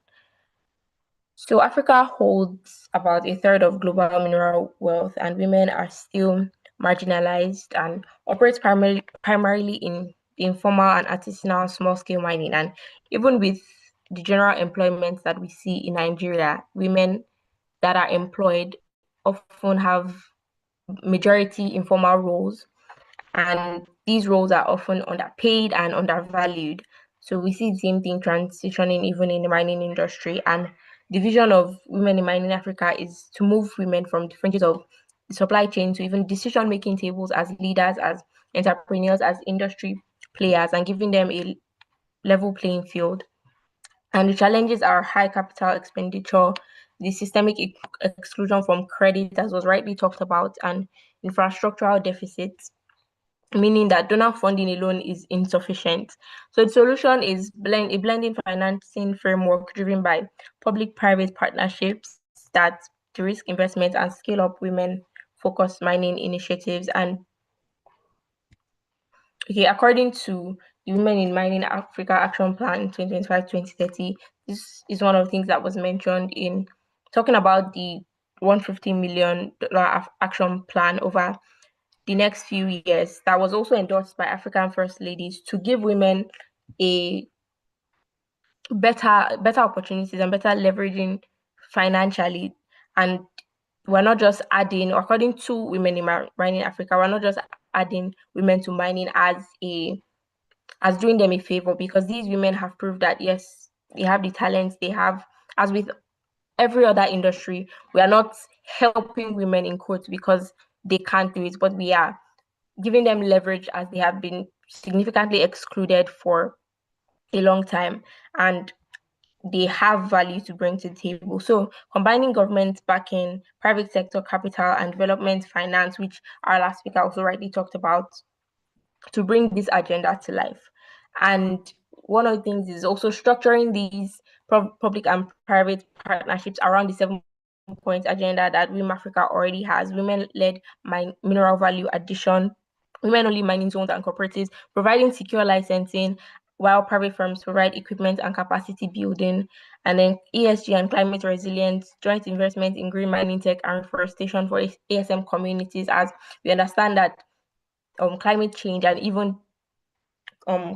So Africa holds about a third of global mineral wealth, and women are still marginalized and operates primarily in the informal and artisanal small-scale mining. And even with the general employment that we see in Nigeria, women that are employed often have majority informal roles, and these roles are often underpaid and undervalued. So we see the same thing transitioning even in the mining industry. And the vision of Women in Mining Africa is to move women from different stages of the supply chain to even decision-making tables as leaders, as entrepreneurs, as industry players, and giving them a level playing field. And the challenges are high capital expenditure, the systemic exclusion from credit, as was rightly talked about, and infrastructural deficits, meaning that donor funding alone is insufficient. So the solution is a blending financing framework driven by public-private partnerships that de-risk investment and scale up women-focused mining initiatives. And okay, according to the Women in Mining Africa Action Plan 2025-2030, this is one of the things that was mentioned in talking about the $150 million action plan over the next few years, that was also endorsed by African First Ladies to give women a better opportunities and better leveraging financially. And we're not just adding, according to Women in Mining Africa, we're not just adding women to mining as doing them a favor, because these women have proved that yes, they have the talents they have. As with every other industry, we are not helping women in quotes because they can't do it, but we are giving them leverage as they have been significantly excluded for a long time, and they have value to bring to the table. So combining government backing, private sector capital, and development finance, which our last speaker also rightly talked about, to bring this agenda to life. And one of the things is also structuring these public and private partnerships around the 7-point agenda that WiM-Africa already has: women-led mineral value addition, women-only mining zones and cooperatives, providing secure licensing, while private firms provide equipment and capacity building, and then ESG and climate resilience, joint investment in green mining tech and reforestation for ASM communities, as we understand that climate change and even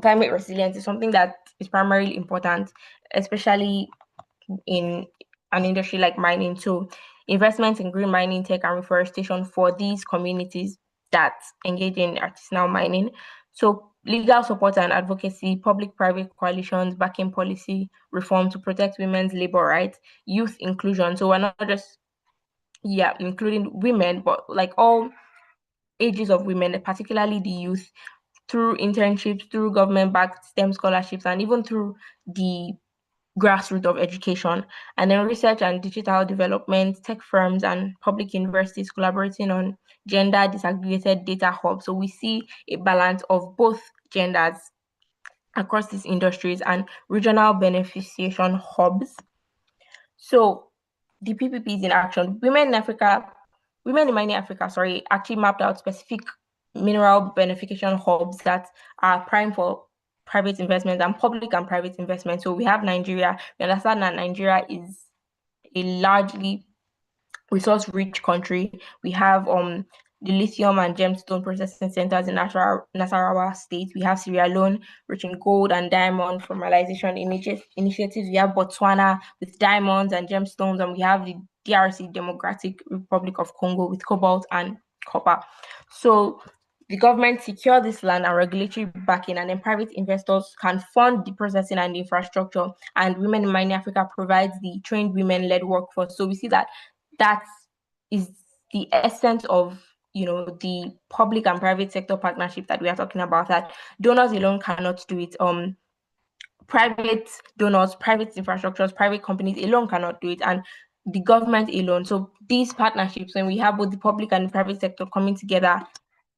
climate resilience is something that is primarily important, especially in an industry like mining. So investments in green mining tech and reforestation for these communities that engage in artisanal mining. So legal support and advocacy, public-private coalitions, backing policy reform to protect women's labor rights, youth inclusion. So we're not just including women, but like all ages of women, particularly the youth, through internships, through government-backed STEM scholarships, and even through the grassroots of education. And then research and digital development, tech firms and public universities collaborating on gender disaggregated data hubs. So we see a balance of both genders across these industries and regional beneficiation hubs. So the PPPs in action. Women in Mining Africa, actually mapped out specific mineral beneficiation hubs that are prime for private investment and public and private investment. So we have Nigeria. We understand that Nigeria is a largely resource-rich country. We have the lithium and gemstone processing centers in Nasarawa State. We have Sierra Leone, rich in gold and diamond formalization initiatives. We have Botswana with diamonds and gemstones, and we have the DRC, Democratic Republic of Congo, with cobalt and copper. So the government secure this land and regulatory backing, and then private investors can fund the processing and the infrastructure. And Women in Mining Africa provides the trained women-led workforce. So we see that is the essence of the public and private sector partnership that we are talking about, that donors alone cannot do it. Private donors, private infrastructures, private companies alone cannot do it, and the government alone. So these partnerships, when we have both the public and the private sector coming together,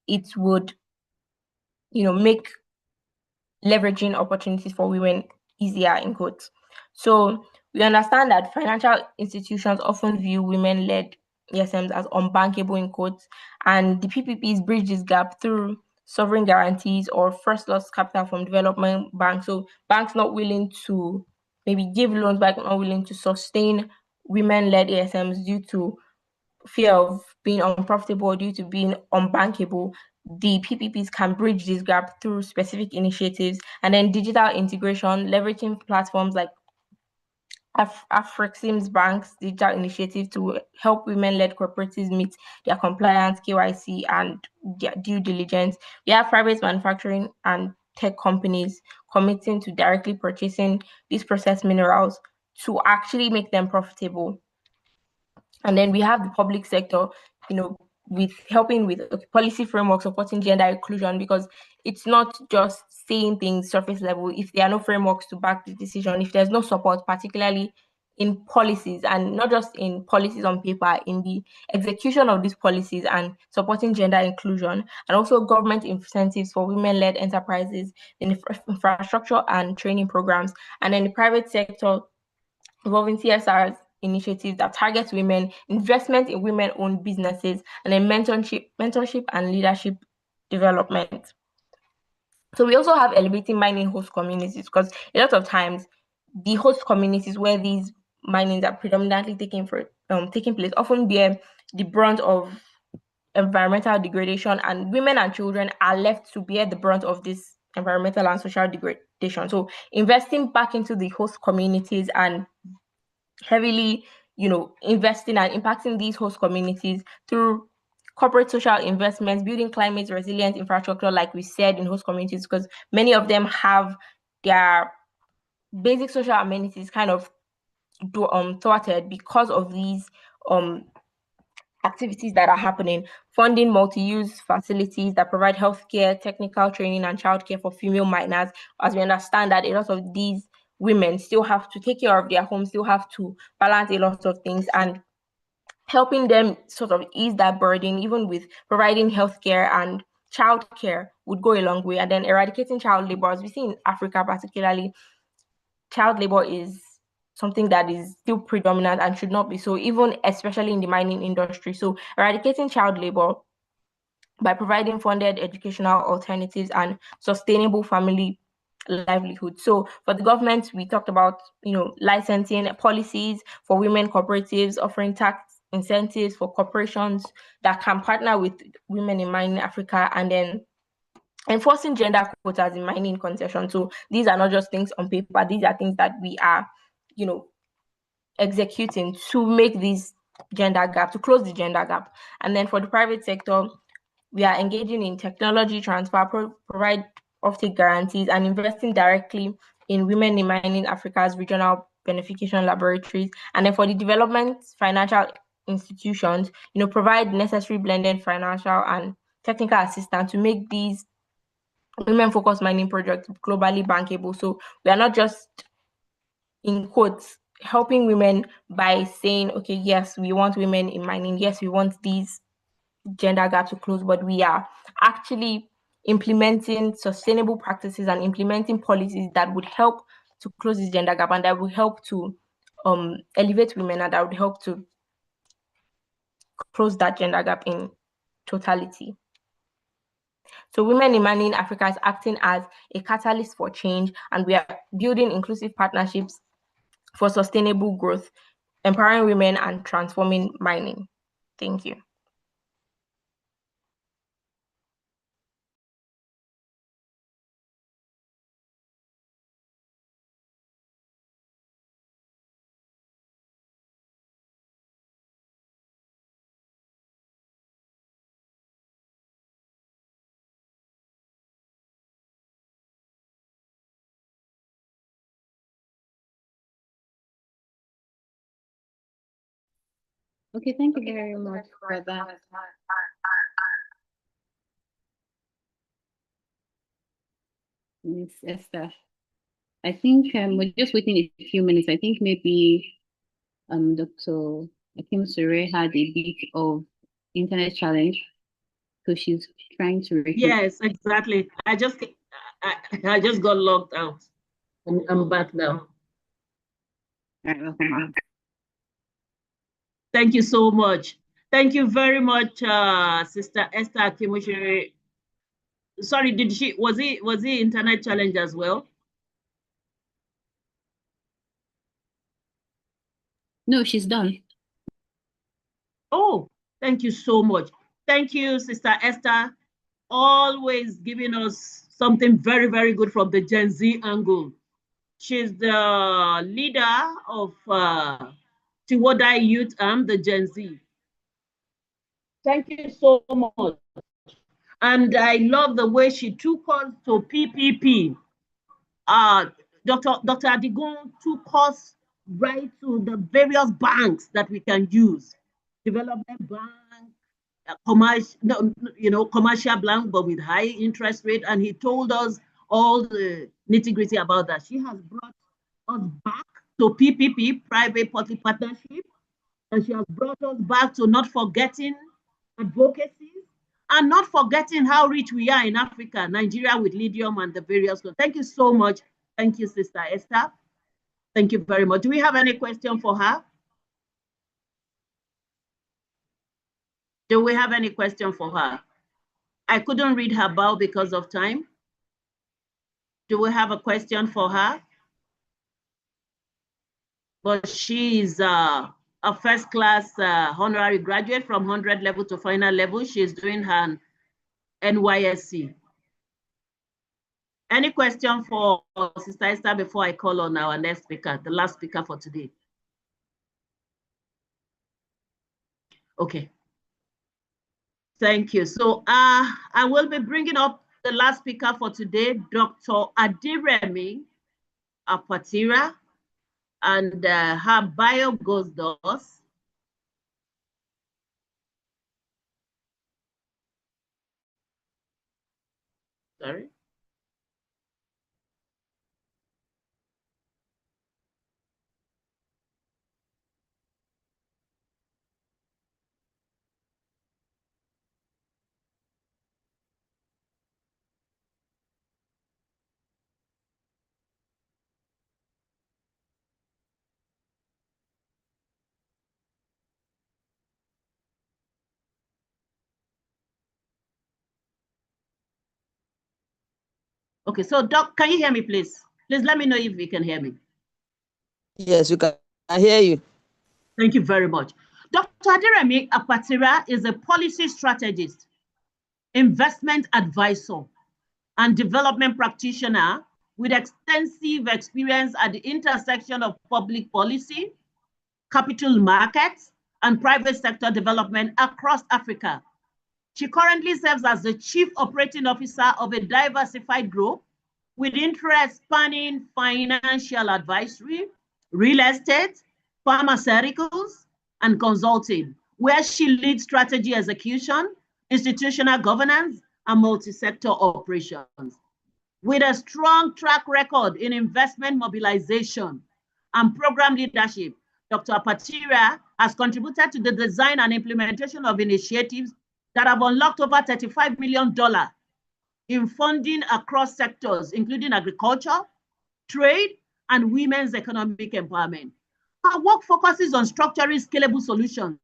it would make leveraging opportunities for women easier, in quotes. So we understand that financial institutions often view women-led ESMs as unbankable, in quotes, and the PPPs bridge this gap through sovereign guarantees or first loss capital from development banks. So banks not willing to maybe give loans, but not willing to sustain women-led ESMs due to fear of being unprofitable, due to being unbankable. The PPPs can bridge this gap through specific initiatives, and then digital integration, leveraging platforms like Afrixim's Bank's digital initiative to help women-led cooperatives meet their compliance, KYC, and their due diligence. We have private manufacturing and tech companies committing to directly purchasing these processed minerals to actually make them profitable. And then we have the public sector, with helping with policy framework supporting gender inclusion, because it's not just saying things surface level. If there are no frameworks to back the decision, if there's no support, particularly in policies, and not just in policies on paper, in the execution of these policies and supporting gender inclusion, and also government incentives for women-led enterprises, in infrastructure and training programs, and then the private sector involving CSIR initiatives that target women, investment in women-owned businesses, and then mentorship and leadership development. So we also have elevating mining host communities, because a lot of times the host communities where these minings are predominantly taking place often bear the brunt of environmental degradation, and women and children are left to bear the brunt of this environmental and social degradation. So investing back into the host communities and heavily, investing and impacting these host communities through corporate social investments, building climate resilient infrastructure, like we said, in host communities, because many of them have their basic social amenities kind of thwarted because of these activities that are happening. Funding multi-use facilities that provide healthcare, technical training, and childcare for female miners, as we understand that a lot of these women still have to take care of their homes, still have to balance a lot of things, and helping them sort of ease that burden, even with providing healthcare and childcare, would go a long way. And then eradicating child labor, as we see in Africa particularly, child labor is something that is still predominant and should not be so, even especially in the mining industry. So eradicating child labor by providing funded educational alternatives and sustainable family livelihood. So for the government, we talked about licensing policies for women cooperatives, offering tax incentives for corporations that can partner with Women in Mining Africa, and then enforcing gender quotas in mining concession. So these are not just things on paper, these are things that we are executing to make this gender gap, to close the gender gap. And then for the private sector, we are engaging in technology transfer, provide offtake guarantees, and investing directly in Women in Mining Africa's regional beneficiation laboratories. And then for the development financial institutions, provide necessary blended financial and technical assistance to make these women-focused mining projects globally bankable. So we are not just, in quotes, helping women by saying, okay, yes, we want women in mining, yes, we want these gender gap to close, but we are actually implementing sustainable practices and implementing policies that would help to close this gender gap, and that will help to elevate women, and that would help to close that gender gap in totality. So Women in Mining Africa is acting as a catalyst for change, and we are building inclusive partnerships for sustainable growth, empowering women and transforming mining. Thank you. Okay, thank you very much for that. Miss Esther. I think we're just waiting a few minutes. I think maybe Dr. Akim Sure had a bit of internet challenge, so she's trying to reconnect. Yes, exactly. I just got logged out, and I'm back now. All right, welcome. Thank you so much. Thank you very much, Sister Esther Akimushere. Sorry, was he internet challenge as well? No, she's done. Oh, thank you so much. Thank you, Sister Esther, always giving us something very, very good from the Gen Z angle. She's the leader of TWOWDEI Youth Arm, the Gen Z. Thank you so much. And I love the way she took us to PPP. Dr. Adigun took us right to the various banks that we can use. Development bank, commercial bank, but with high interest rate. And he told us all the nitty-gritty about that. She has brought us back to PPP, private-public partnership, and she has brought us back to not forgetting advocacy and not forgetting how rich we are in Africa, Nigeria with lithium and the various. Thank you so much. Thank you, Sister Esther. Thank you very much. Do we have any question for her? Do we have any question for her? I couldn't read her bio because of time. Do we have a question for her? But she is a first-class honorary graduate from 100 level to final level. She's doing her NYSC. Any question for Sister Esther before I call on our next speaker, the last speaker for today? Okay. Thank you. So I will be bringing up the last speaker for today, Dr. Adiremi Apatira, and her bio goes thus. Sorry. Okay, so Doc, can you hear me, please? Please let me know if you can hear me. Yes, you can. I hear you. Thank you very much. Dr. Adiremi Apatira is a policy strategist, investment advisor, and development practitioner with extensive experience at the intersection of public policy, capital markets, and private sector development across Africa. She currently serves as the Chief Operating Officer of a diversified group with interests spanning financial advisory, real estate, pharmaceuticals, and consulting, where she leads strategy execution, institutional governance, and multi-sector operations. With a strong track record in investment mobilization and program leadership, Dr. Apatira has contributed to the design and implementation of initiatives that have unlocked over $35 million in funding across sectors, including agriculture, trade, and women's economic empowerment. Her work focuses on structuring scalable solutions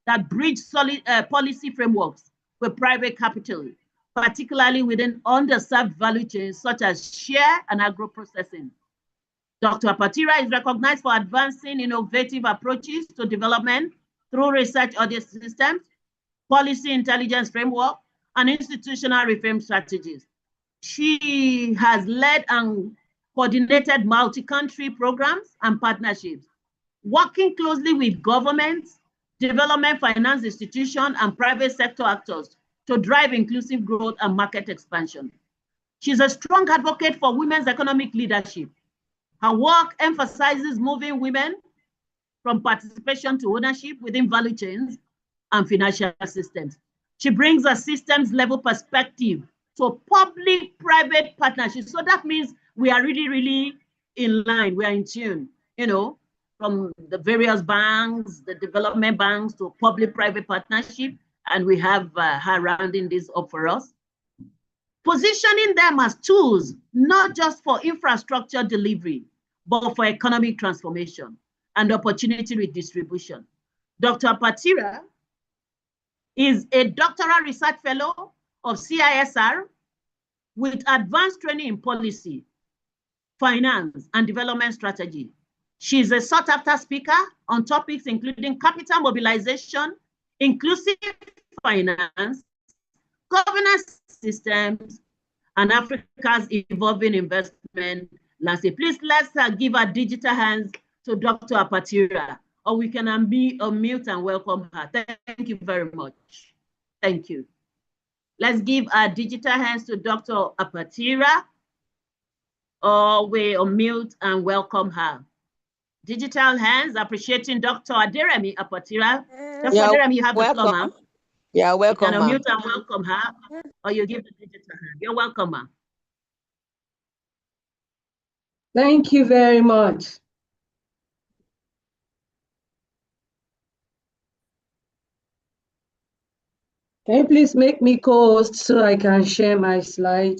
that bridge solid policy frameworks with private capital, particularly within underserved value chains such as share and agro-processing. Dr. Apatira is recognized for advancing innovative approaches to development through research audit systems, policy intelligence framework, and institutional reform strategies. She has led and coordinated multi-country programs and partnerships, working closely with governments, development finance institutions, and private sector actors to drive inclusive growth and market expansion. She's a strong advocate for women's economic leadership. Her work emphasizes moving women from participation to ownership within value chains and financial systems. She brings a systems level perspective to public-private partnerships. So that means we are really, really in line, we are in tune, you know, from the various banks, the development banks to public-private partnership, and we have her rounding this up for us. Positioning them as tools, not just for infrastructure delivery, but for economic transformation and opportunity redistribution. Dr. Apatira is a doctoral research fellow of CSIR with advanced training in policy, finance, and development strategy. She is a sought-after speaker on topics including capital mobilization, inclusive finance, governance systems, and Africa's evolving investment landscape. Please, let's give our digital hands to Dr. Apatira, or we can unmute and welcome her. Thank you very much. Thank you. Let's give our digital hands to Dr. Apatira, or we unmute and welcome her. Digital hands appreciating Dr. Aderemi Apatira. Dr. Aderemi, you have the floor, ma'am. Yeah, welcome, you can unmute and welcome her, or you give the digital hand. You're welcome, ma'am. Thank you very much. Can you please make me co-host so I can share my slide?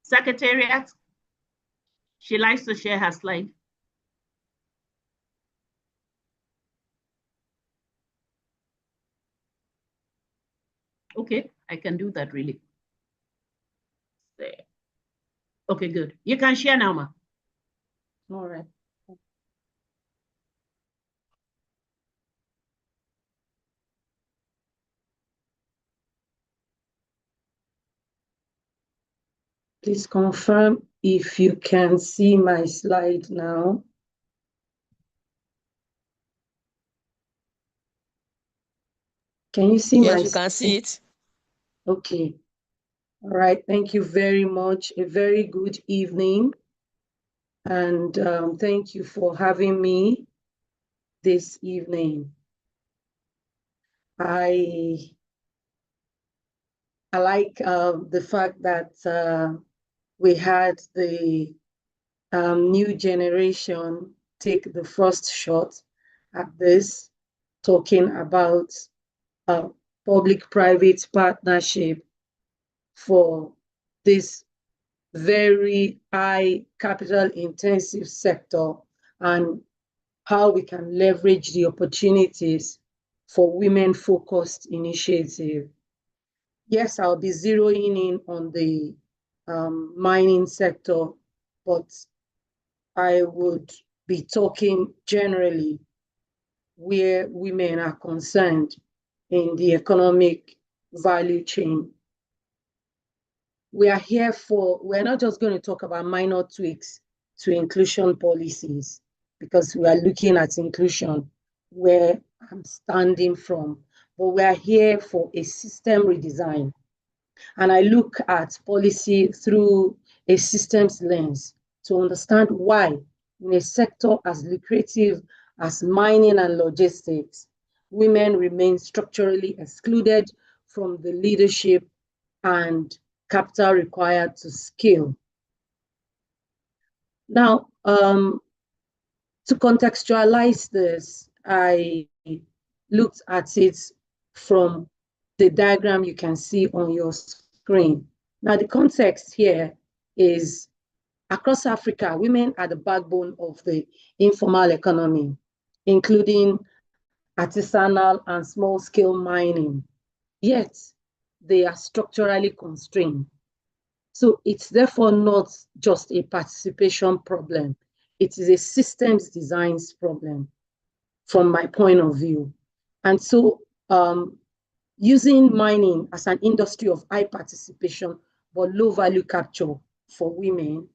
Secretariat, she likes to share her slide. Okay, I can do that really. There. Okay, good. You can share now, ma. All right. Please confirm if you can see my slide now. Can you see my slide? Yes, you can see it. Okay. All right. Thank you very much. A very good evening. And thank you for having me this evening. I like the fact that we had the new generation take the first shot at this, talking about public-private partnership for this very high capital-intensive sector and how we can leverage the opportunities for women-focused initiative. Yes, I'll be zeroing in on the mining sector, but I would be talking generally where women are concerned in the economic value chain. We're not just going to talk about minor tweaks to inclusion policies, because we are looking at inclusion where I'm standing from, but we are here for a system redesign. And I look at policy through a systems lens to understand why in a sector as lucrative as mining and logistics, women remain structurally excluded from the leadership and capital required to scale. Now, to contextualize this, I looked at it from the diagram you can see on your screen. Now, the context here is Across Africa, women are the backbone of the informal economy, including artisanal and small-scale mining. Yet, they are structurally constrained. So it's therefore not just a participation problem. It is a systems designs problem from my point of view. And so using mining as an industry of high participation but low value capture for women,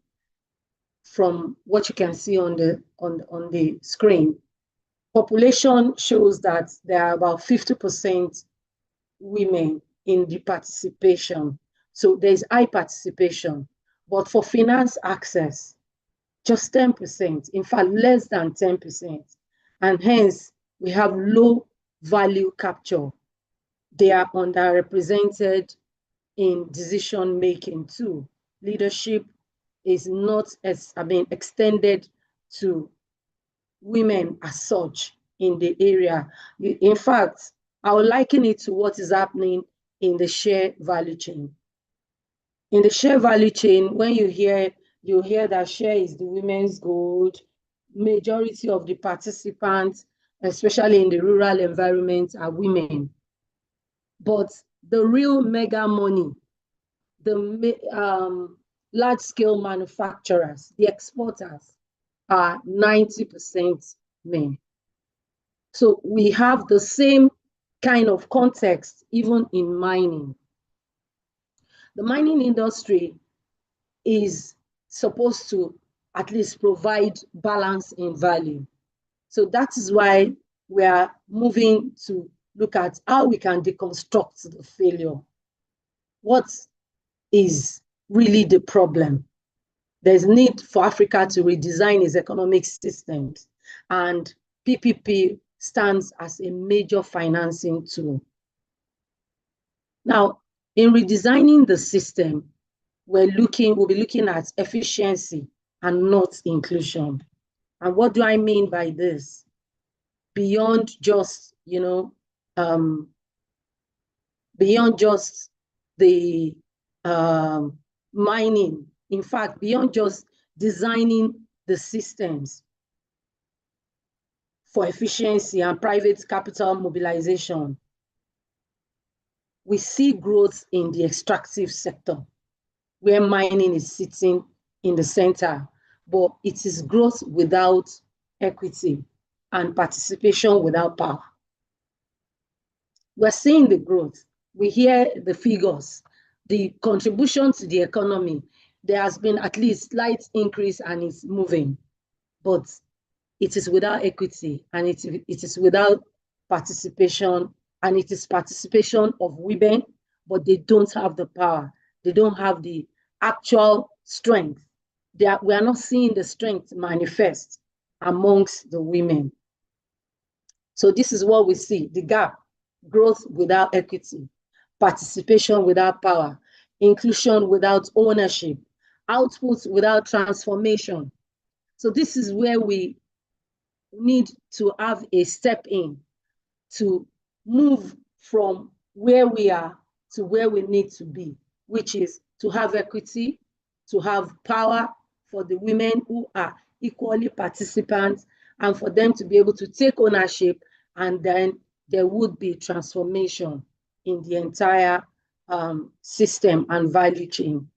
from what you can see on the screen, population shows that there are about 50% women in the participation. So there's high participation, but for finance access, just 10%, in fact, less than 10%. And hence, we have low value capture. They are underrepresented in decision making too. Leadership is not extended to women as such in the area. In fact, I would liken it to what is happening in the share value chain. In the share value chain, when you hear that share is the women's gold, majority of the participants, especially in the rural environment, are women. But the real mega money, the large-scale manufacturers, the exporters, are 90% men. So we have the same kind of context even in mining. The mining industry is supposed to at least provide balance in value. So that is why we are moving to look at how we can deconstruct the failure. What is really the problem? There's need for Africa to redesign its economic systems, and PPP stands as a major financing tool. Now, in redesigning the system, we'll be looking at efficiency and not inclusion. And what do I mean by this? Beyond just, beyond just the mining, in fact, beyond just designing the systems for efficiency and private capital mobilization, we see growth in the extractive sector, where mining is sitting in the center, but it is growth without equity and participation without power. We're seeing the growth. We hear the figures, the contribution to the economy. There has been at least slight increase and it's moving, but it is without equity and it is without participation, and it is participation of women, but they don't have the power. They don't have the actual strength. We are not seeing the strength manifest amongst the women. So this is what we see, the gap: growth without equity, participation without power, inclusion without ownership, output without transformation. So this is where we need to have a step in to move from where we are to where we need to be, which is to have equity, to have power for the women who are equally participants, and for them to be able to take ownership, and then there would be transformation in the entire system and value chain.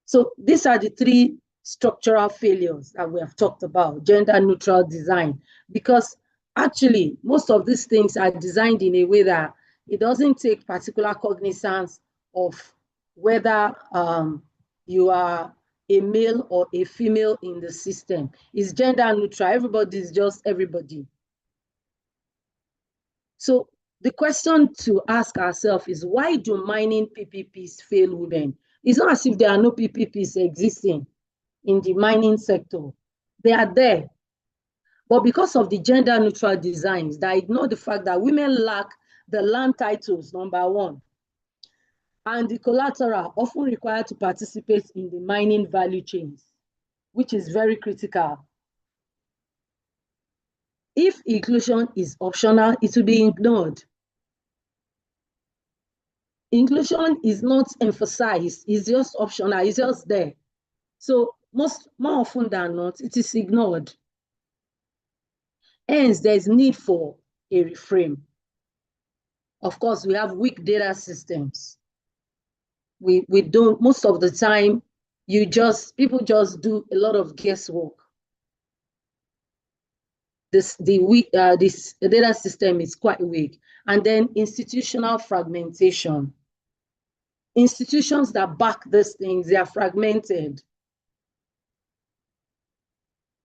So these are the three structural failures that we have talked about: gender neutral design, because actually most of these things are designed in a way that it doesn't take particular cognizance of whether you are a male or a female in the system. It's gender neutral. Everybody is just everybody. So the question to ask ourselves is, why do mining PPPs fail women? It's not as if there are no PPPs existing in the mining sector. They are there. But because of the gender neutral designs that ignore the fact that women lack the land titles, number one, and the collateral often required to participate in the mining value chains, which is very critical. If inclusion is optional, it will be ignored. Inclusion is not emphasized, it's just optional, it's just there. So more often than not, it is ignored. Hence, there's need for a reframe. Of course, we have weak data systems. We don't, most of the time, people just do a lot of guesswork. This data system is quite weak. And then institutional fragmentation. Institutions that back these things, they are fragmented.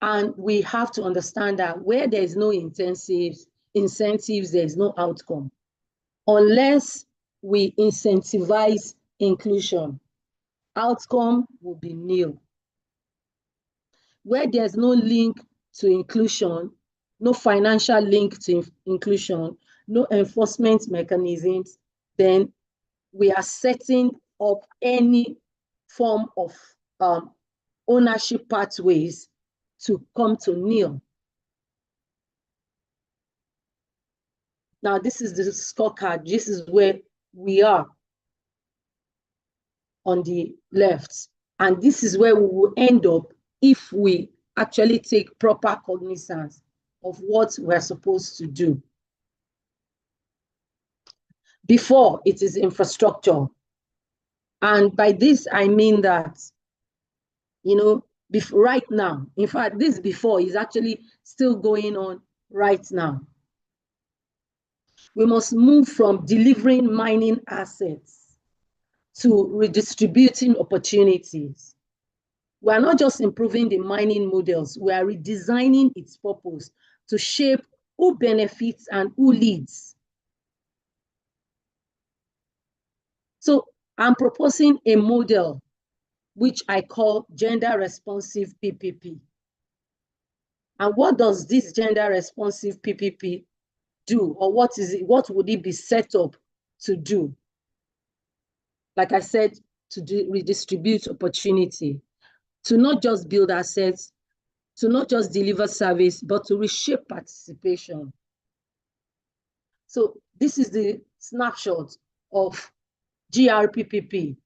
And we have to understand that where there is no incentives, there is no outcome. Unless we incentivize inclusion, outcome will be nil. Where there's no link to inclusion, no financial link to inclusion, no enforcement mechanisms, then we are setting up any form of ownership pathways to come to nil. Now, this is the scorecard. This is where we are on the left. And this is where we will end up if we actually take proper cognizance of what we're supposed to do. Before, it is infrastructure. And by this, I mean that, right now, in fact, this before is actually still going on right now. We must move from delivering mining assets to redistributing opportunities. We are not just improving the mining models, we are redesigning its purpose to shape who benefits and who leads. So I'm proposing a model which I call gender responsive PPP. And what does this gender responsive PPP do, or what would it be set up to do? Like I said, to redistribute opportunity, to not just build assets, to not just deliver service, but to reshape participation. So this is the snapshot of GRPPP.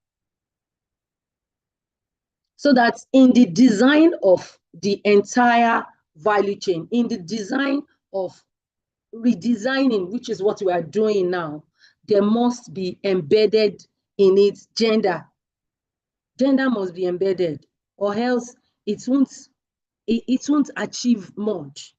So that in the design of the entire value chain, in the design of redesigning, which is what we are doing now, there must be embedded in it gender. Gender must be embedded, or else it won't achieve much.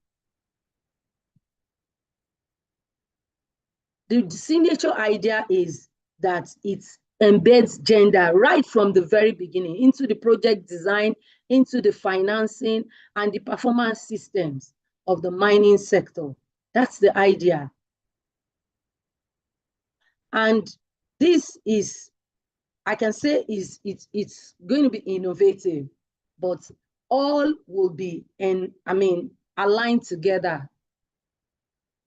The signature idea is that it embeds gender right from the very beginning into the project design, into the financing, and the performance systems of the mining sector. That's the idea. And this is, I can say, it's going to be innovative, but all will be aligned together.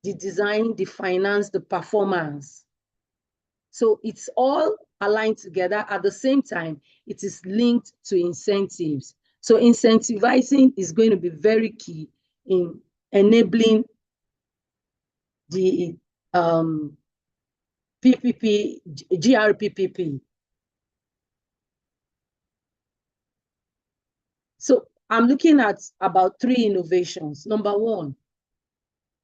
The design, the finance, the performance. So it's all aligned together. At the same time, it is linked to incentives. So incentivizing is going to be very key in enabling the PPP, GRPPP. So I'm looking at about 3 innovations. Number 1,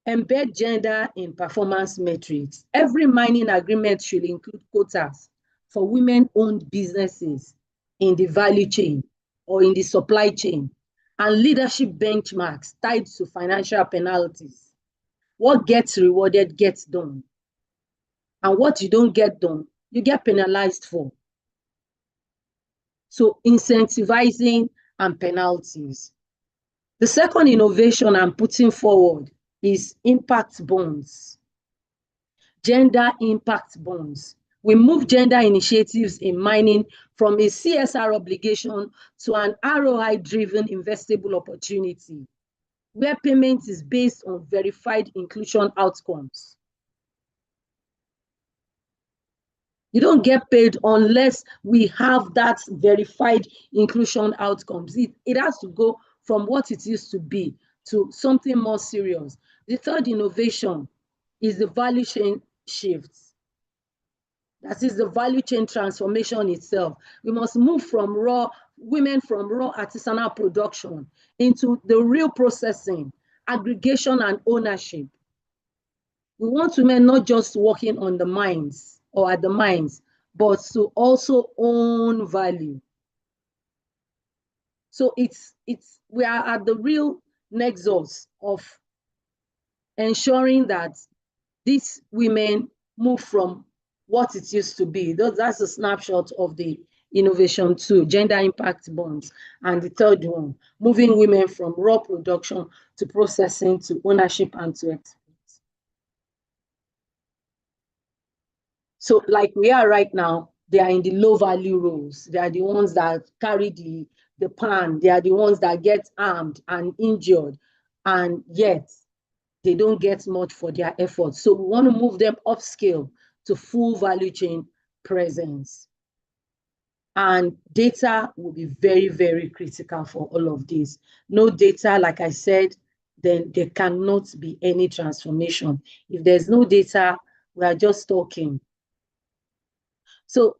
embed gender in performance metrics. Every mining agreement should include quotas for women-owned businesses in the value chain or in the supply chain, and leadership benchmarks tied to financial penalties. What gets rewarded gets done. And what you don't get done, you get penalized for. So incentivizing and penalties. The second innovation I'm putting forward is impact bonds. Gender impact bonds. We move gender initiatives in mining from a CSR obligation to an ROI-driven investable opportunity, where payment is based on verified inclusion outcomes. You don't get paid unless we have that verified inclusion outcomes. It has to go from what it used to be to something more serious. The third innovation is the value chain shifts. That is the value chain transformation itself. We must move from raw women from raw artisanal production into the real processing, aggregation, and ownership. We want women not just working on the mines or at the mines, but to also own value. So we are at the real nexus of ensuring that these women move from what it used to be. That's a snapshot of the innovation 2, gender impact bonds. And the third one, moving women from raw production to processing to ownership and to export. So like we are right now, they are in the low value roles. They are the ones that carry the pan. They are the ones that get armed and injured, and yet they don't get much for their efforts. So we want to move them upscale to full value chain presence. And data will be very, very critical for all of this. No data, like I said, then there cannot be any transformation. If there's no data, we are just talking. So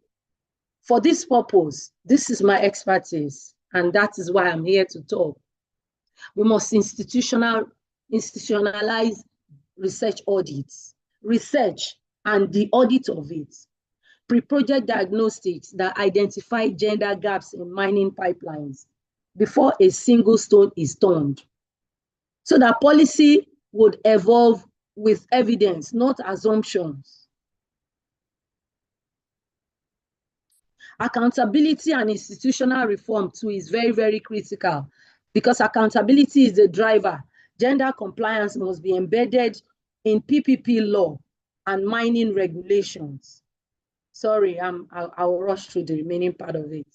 for this purpose, this is my expertise, and that is why I'm here to talk. We must institutionalize research audits, research and the audit of it, pre-project diagnostics that identify gender gaps in mining pipelines before a single stone is turned, so that policy would evolve with evidence, not assumptions. Accountability and institutional reform too is very, very critical, because accountability is the driver. Gender compliance must be embedded in PPP law and mining regulations. Sorry, I'll rush through the remaining part of it.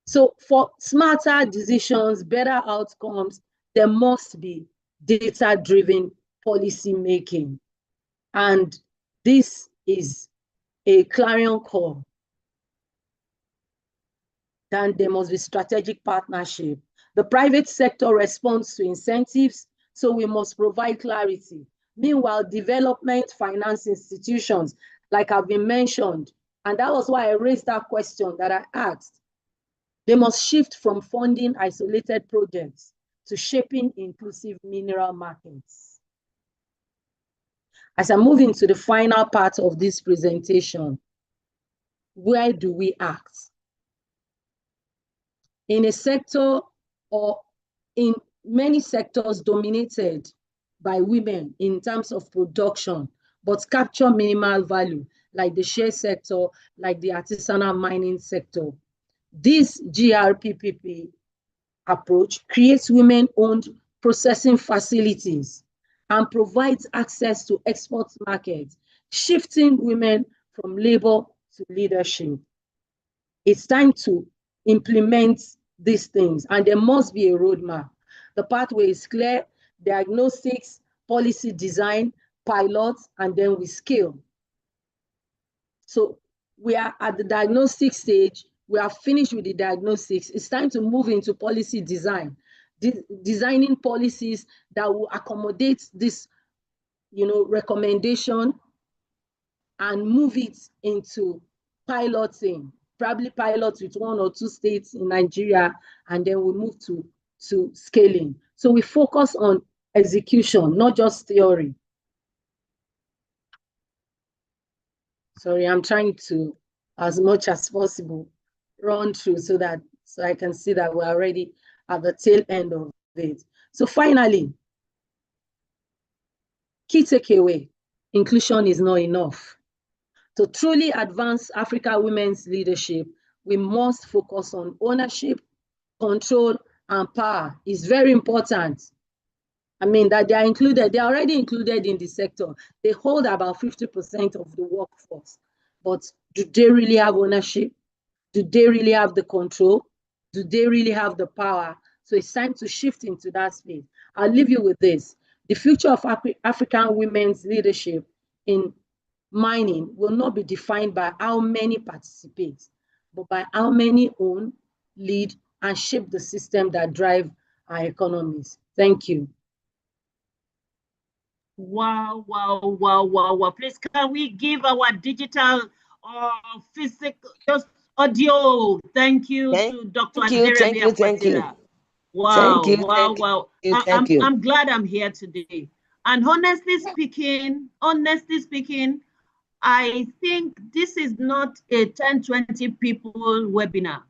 So for smarter decisions, better outcomes, there must be data-driven policy making. And this is a clarion call. Then there must be strategic partnership. The private sector responds to incentives, so we must provide clarity. Meanwhile, development finance institutions, like have been mentioned, and that was why I raised that question that I asked, they must shift from funding isolated projects to shaping inclusive mineral markets. As I move into the final part of this presentation, where do we act? In a sector or in many sectors dominated by women in terms of production, but capture minimal value, like the share sector, like the artisanal mining sector. This GRPPP approach creates women-owned processing facilities and provides access to export markets, shifting women from labor to leadership. It's time to implement these things, and there must be a roadmap. The pathway is clear: diagnostics, policy design, pilots, and then we scale. So we are at the diagnostic stage. We are finished with the diagnostics. It's time to move into policy design, designing policies that will accommodate this, recommendation, and move it into piloting. Probably pilots with 1 or 2 states in Nigeria, and then we move to scaling. So we focus on execution, not just theory. Sorry, I'm trying to, as much as possible, run through so I can see that we're already at the tail end of it. So finally, key takeaway: inclusion is not enough. To truly advance African women's leadership, we must focus on ownership, control, and power. It's very important. I mean, that they are included, they're already included in the sector. They hold about 50% of the workforce. But do they really have ownership? Do they really have the control? Do they really have the power? So it's time to shift into that space. I'll leave you with this. The future of African women's leadership in mining will not be defined by how many participate, but by how many own, lead, and shape the system that drive our economies. Thank you. Wow, wow, wow, wow, wow. Please, can we give our digital or physical, just Audio. Thank you to Dr. Aderemi Apatira. Wow, wow. I'm glad I'm here today. And honestly speaking, I think this is not a 10, 20 people webinar,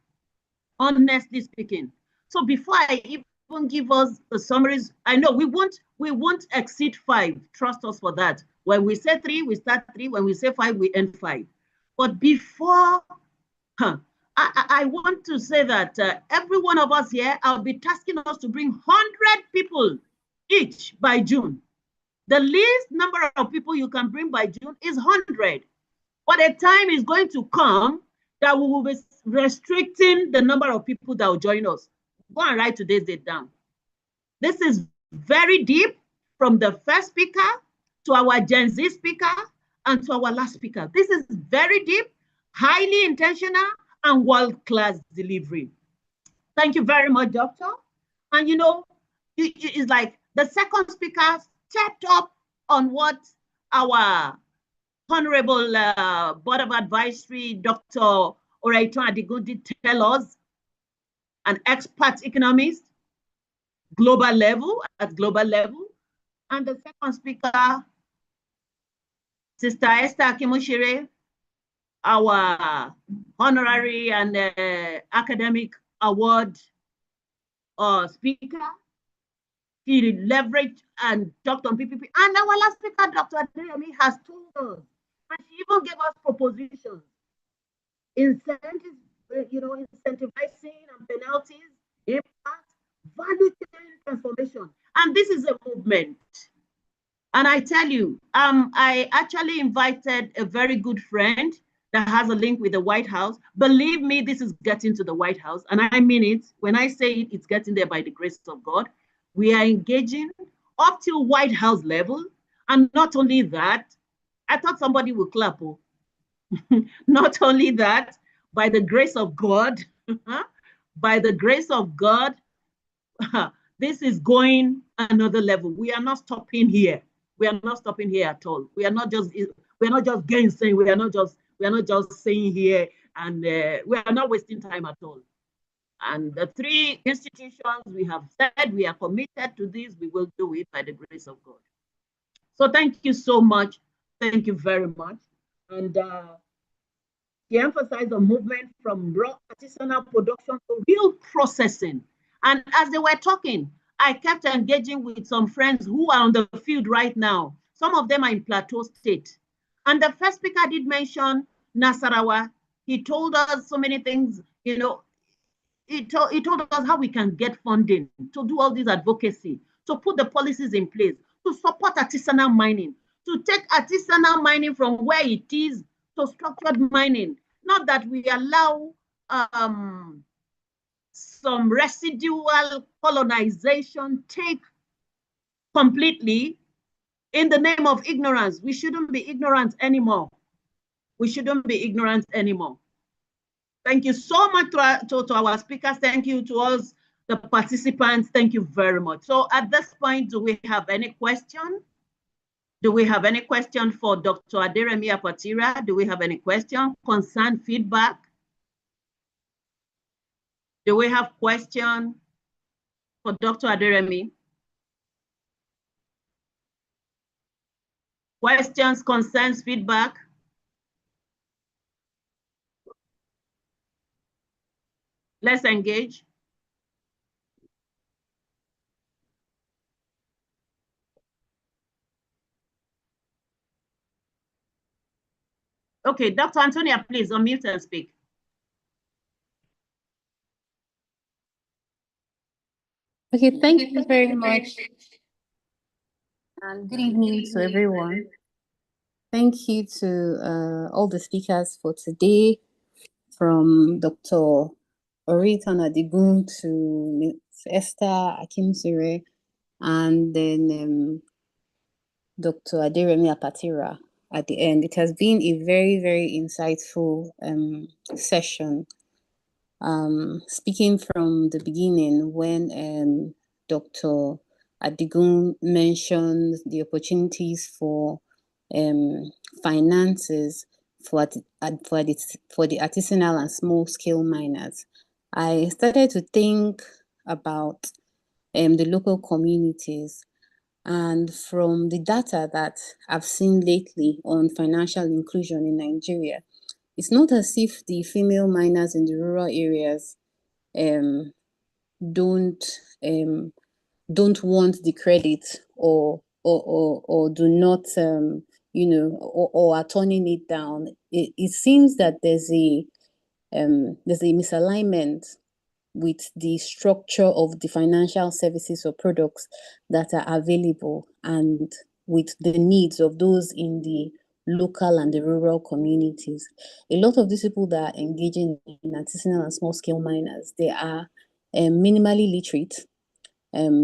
honestly speaking. So before I even give us the summaries, I know we won't exceed 5. Trust us for that. When we say 3, we start 3. When we say 5, we end 5. But before, I want to say that every one of us here, I'll be tasking us to bring 100 people each by June. The least number of people you can bring by June is 100. But a time is going to come that we will be restricting the number of people that will join us. Go and write today's date down. This is very deep, from the first speaker to our Gen Z speaker and to our last speaker. This is very deep, highly intentional, and world-class delivery. Thank you very much, Doctor. And you know, it's like the second speaker stepped up on what our Honorable Board of Advisory, Dr. Oraiton Adigun, did tell us, an expert economist, at global level. And the second speaker, Sister Esther Akimushire, our honorary and academic award speaker. He leveraged and talked on PPP. And our last speaker, Dr. Aderemi, has told us, and she even gave us propositions, incentives, incentivizing and penalties, impact, value chain transformation. And this is a movement. And I tell you, I actually invited a very good friend that has a link with the White House. Believe me, this is getting to the White House. And I mean it. When I say it, it's getting there by the grace of God. We are engaging up till White House level. And not only that, I thought somebody would clap. Oh. Not only that, by the grace of God, this is going another level. We are not stopping here. We are not stopping here at all. We are not just gainsaying. We are not just saying here, and we are not wasting time at all. And the 3 institutions, we have said we are committed to this. We will do it by the grace of God. So thank you so much. Thank you very much. And he emphasized the movement from raw artisanal production to real processing. And as they were talking, I kept engaging with some friends who are on the field right now. Some of them are in Plateau State. And the first speaker did mention Nasarawa. He told us so many things, you know. He told us how we can get funding to do all this advocacy, to put the policies in place, to support artisanal mining, to take artisanal mining from where it is to structured mining. Not that we allow some residual colonization take completely in the name of ignorance. We shouldn't be ignorant anymore. We shouldn't be ignorant anymore. Thank you so much to our speakers. Thank you to all the participants. Thank you very much. So at this point, do we have any question? Do we have any question for Dr. Aderemi Apatira? Do we have any question, concern, feedback? Do we have question for Dr. Aderemi? Questions, concerns, feedback? Let's engage. Okay, Dr. Antonia, please unmute and speak. Okay, thank you very much. And good evening to everyone. Thank you to all the speakers for today, from Dr. Oraiton Adigun to Ms. Esther Akimsire, and then Dr. Aderemi Apatira at the end. It has been a very, very insightful session. Speaking from the beginning, when Dr. Adigun mentioned the opportunities for finances for the artisanal and small scale miners, I started to think about the local communities. And from the data that I've seen lately on financial inclusion in Nigeria, it's not as if the female miners in the rural areas don't want the credit or do not or are turning it down. It seems that there's a misalignment with the structure of the financial services or products that are available and with the needs of those in the local and the rural communities. A lot of these people that are engaging in artisanal and small scale miners, they are minimally literate.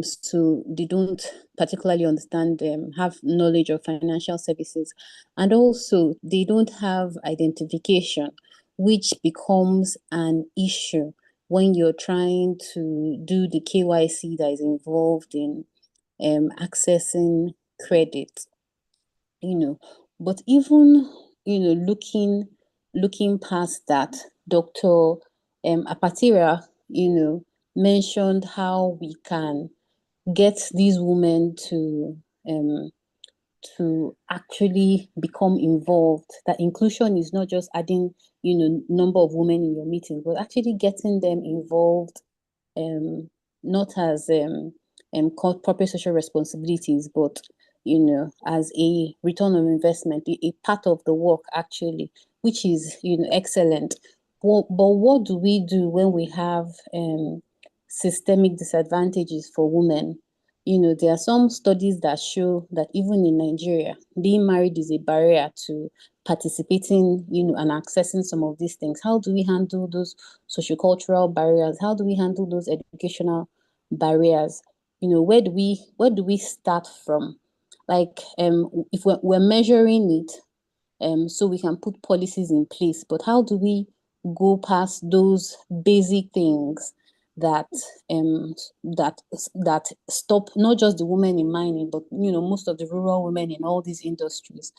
So they don't particularly understand, have knowledge of financial services, and also they don't have identification, which becomes an issue when you're trying to do the KYC that is involved in accessing credit. But even looking past that, Dr. Apatira mentioned how we can get these women to actually become involved. That inclusion is not just adding number of women in your meeting, but actually getting them involved, not as corporate social responsibilities, but as a return on investment, a part of the work actually, which is excellent. But what do we do when we have systemic disadvantages for women? There are some studies that show that even in Nigeria, being married is a barrier to participating, and accessing some of these things. How do we handle those sociocultural barriers? How do we handle those educational barriers? Where do we start from? Like, if we're measuring it, so we can put policies in place, but how do we go past those basic things that stop not just the women in mining, but most of the rural women in all these industries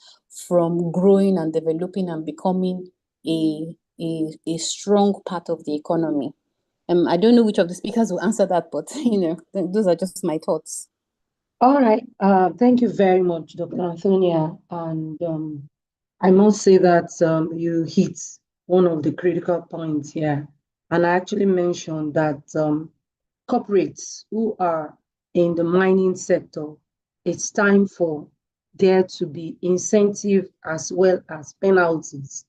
from growing and developing and becoming a strong part of the economy? I don't know which of the speakers will answer that, but those are just my thoughts. All right. Thank you very much, Dr. Antonia. And I must say that you hit one of the critical points here. And I actually mentioned that corporates who are in the mining sector, it's time for there to be incentive as well as penalties.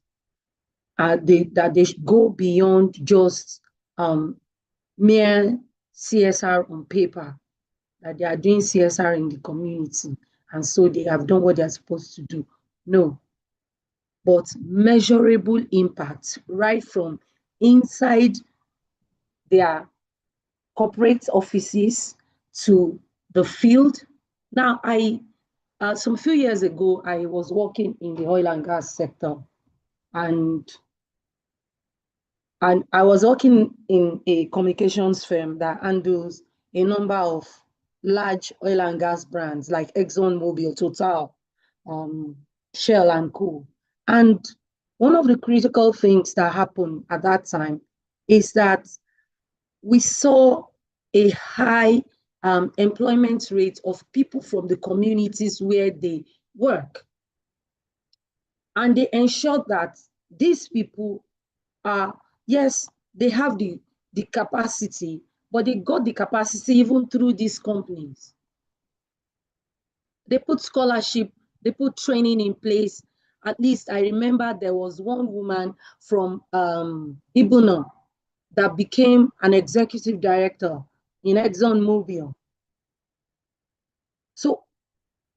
That they go beyond just mere CSR on paper, that they are doing CSR in the community, and so they have done what they are supposed to do. No, but measurable impact right from inside their corporate offices to the field. Now, some few years ago, I was working in the oil and gas sector, and I was working in a communications firm that handles a number of large oil and gas brands like ExxonMobil, Total, Shell, and Co. And one of the critical things that happened at that time is that we saw a high employment rate of people from the communities where they work. And they ensured that these people are, yes, they have the capacity, but they got the capacity even through these companies. They put scholarship, they put training in place. At least I remember there was one woman from Ibuna that became an executive director in ExxonMobil. So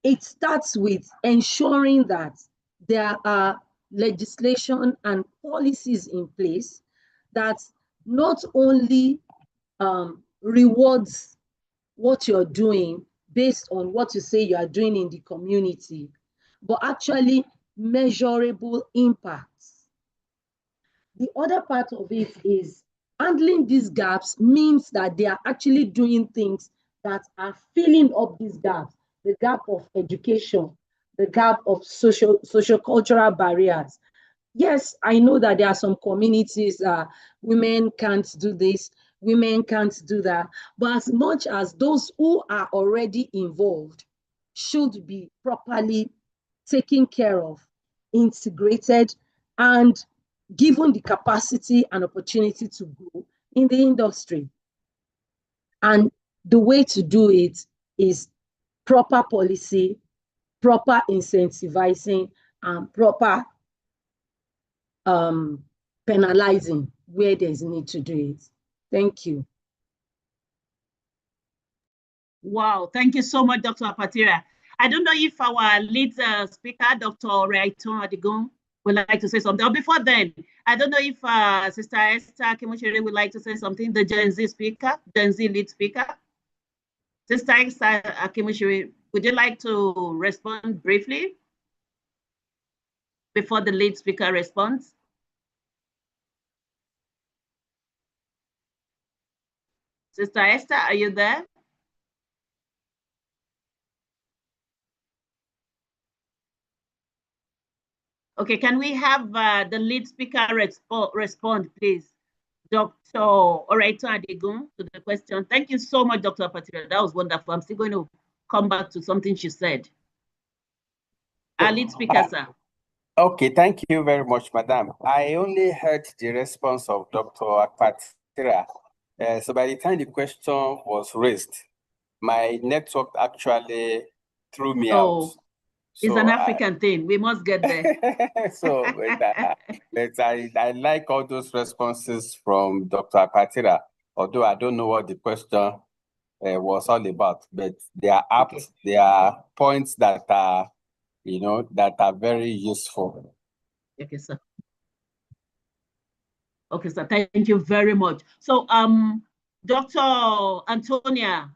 it starts with ensuring that there are legislation and policies in place that not only rewards what you're doing based on what you say you are doing in the community, but actually measurable impacts. The other part of it is handling these gaps means that they are actually doing things that are filling up these gaps, the gap of education, the gap of social cultural barriers, yes, I know that there are some communities women can't do this, women can't do that, but as much as those who are already involved should be properly taken care of, integrated, and given the capacity and opportunity to grow in the industry. And the way to do it is proper policy, proper incentivizing, and proper penalizing where there's need to do it. Thank you. Wow, thank you so much, Dr. Apatira. I don't know if our lead speaker, Dr. Raiton Adigun, would like to say something. Or before then, I don't know if Sister Esther Kimushiri would like to say something, the Gen Z speaker, Gen Z lead speaker. Sister Esther Kimushiri, would you like to respond briefly before the lead speaker responds? Sister Esther, are you there? Okay, can we have the lead speaker respond, please? Dr. Oraito Adigun, to the question. Thank you so much, Dr. Apatira. That was wonderful. I'm still going to come back to something she said. Our lead speaker, sir. Okay, thank you very much, Madam. I only heard the response of Dr. Apatira. So by the time the question was raised, my network actually threw me out. It's an African thing. We must get there. So but I like all those responses from Dr. Apatira, although I don't know what the question was all about, but they are apt, okay. They are points that are, that are very useful. Okay, sir. Okay, sir. Thank you very much. So, Dr. Antonia,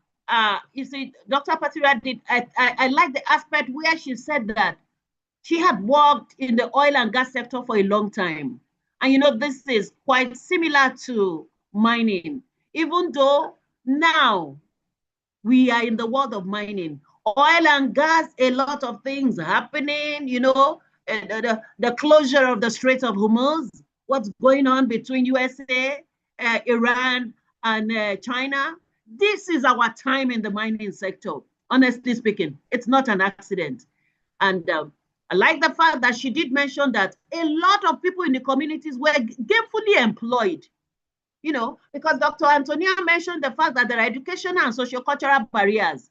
you see, Dr. Apatira did, I like the aspect where she said that she had worked in the oil and gas sector for a long time. And this is quite similar to mining, even though now we are in the world of mining. Oil and gas, a lot of things happening, the closure of the Strait of Hormuz, what's going on between USA, Iran, and China. This is our time in the mining sector. Honestly speaking, it's not an accident. And I like the fact that she did mention that a lot of people in the communities were gainfully employed, because Dr. Antonia mentioned the fact that there are educational and socio-cultural barriers.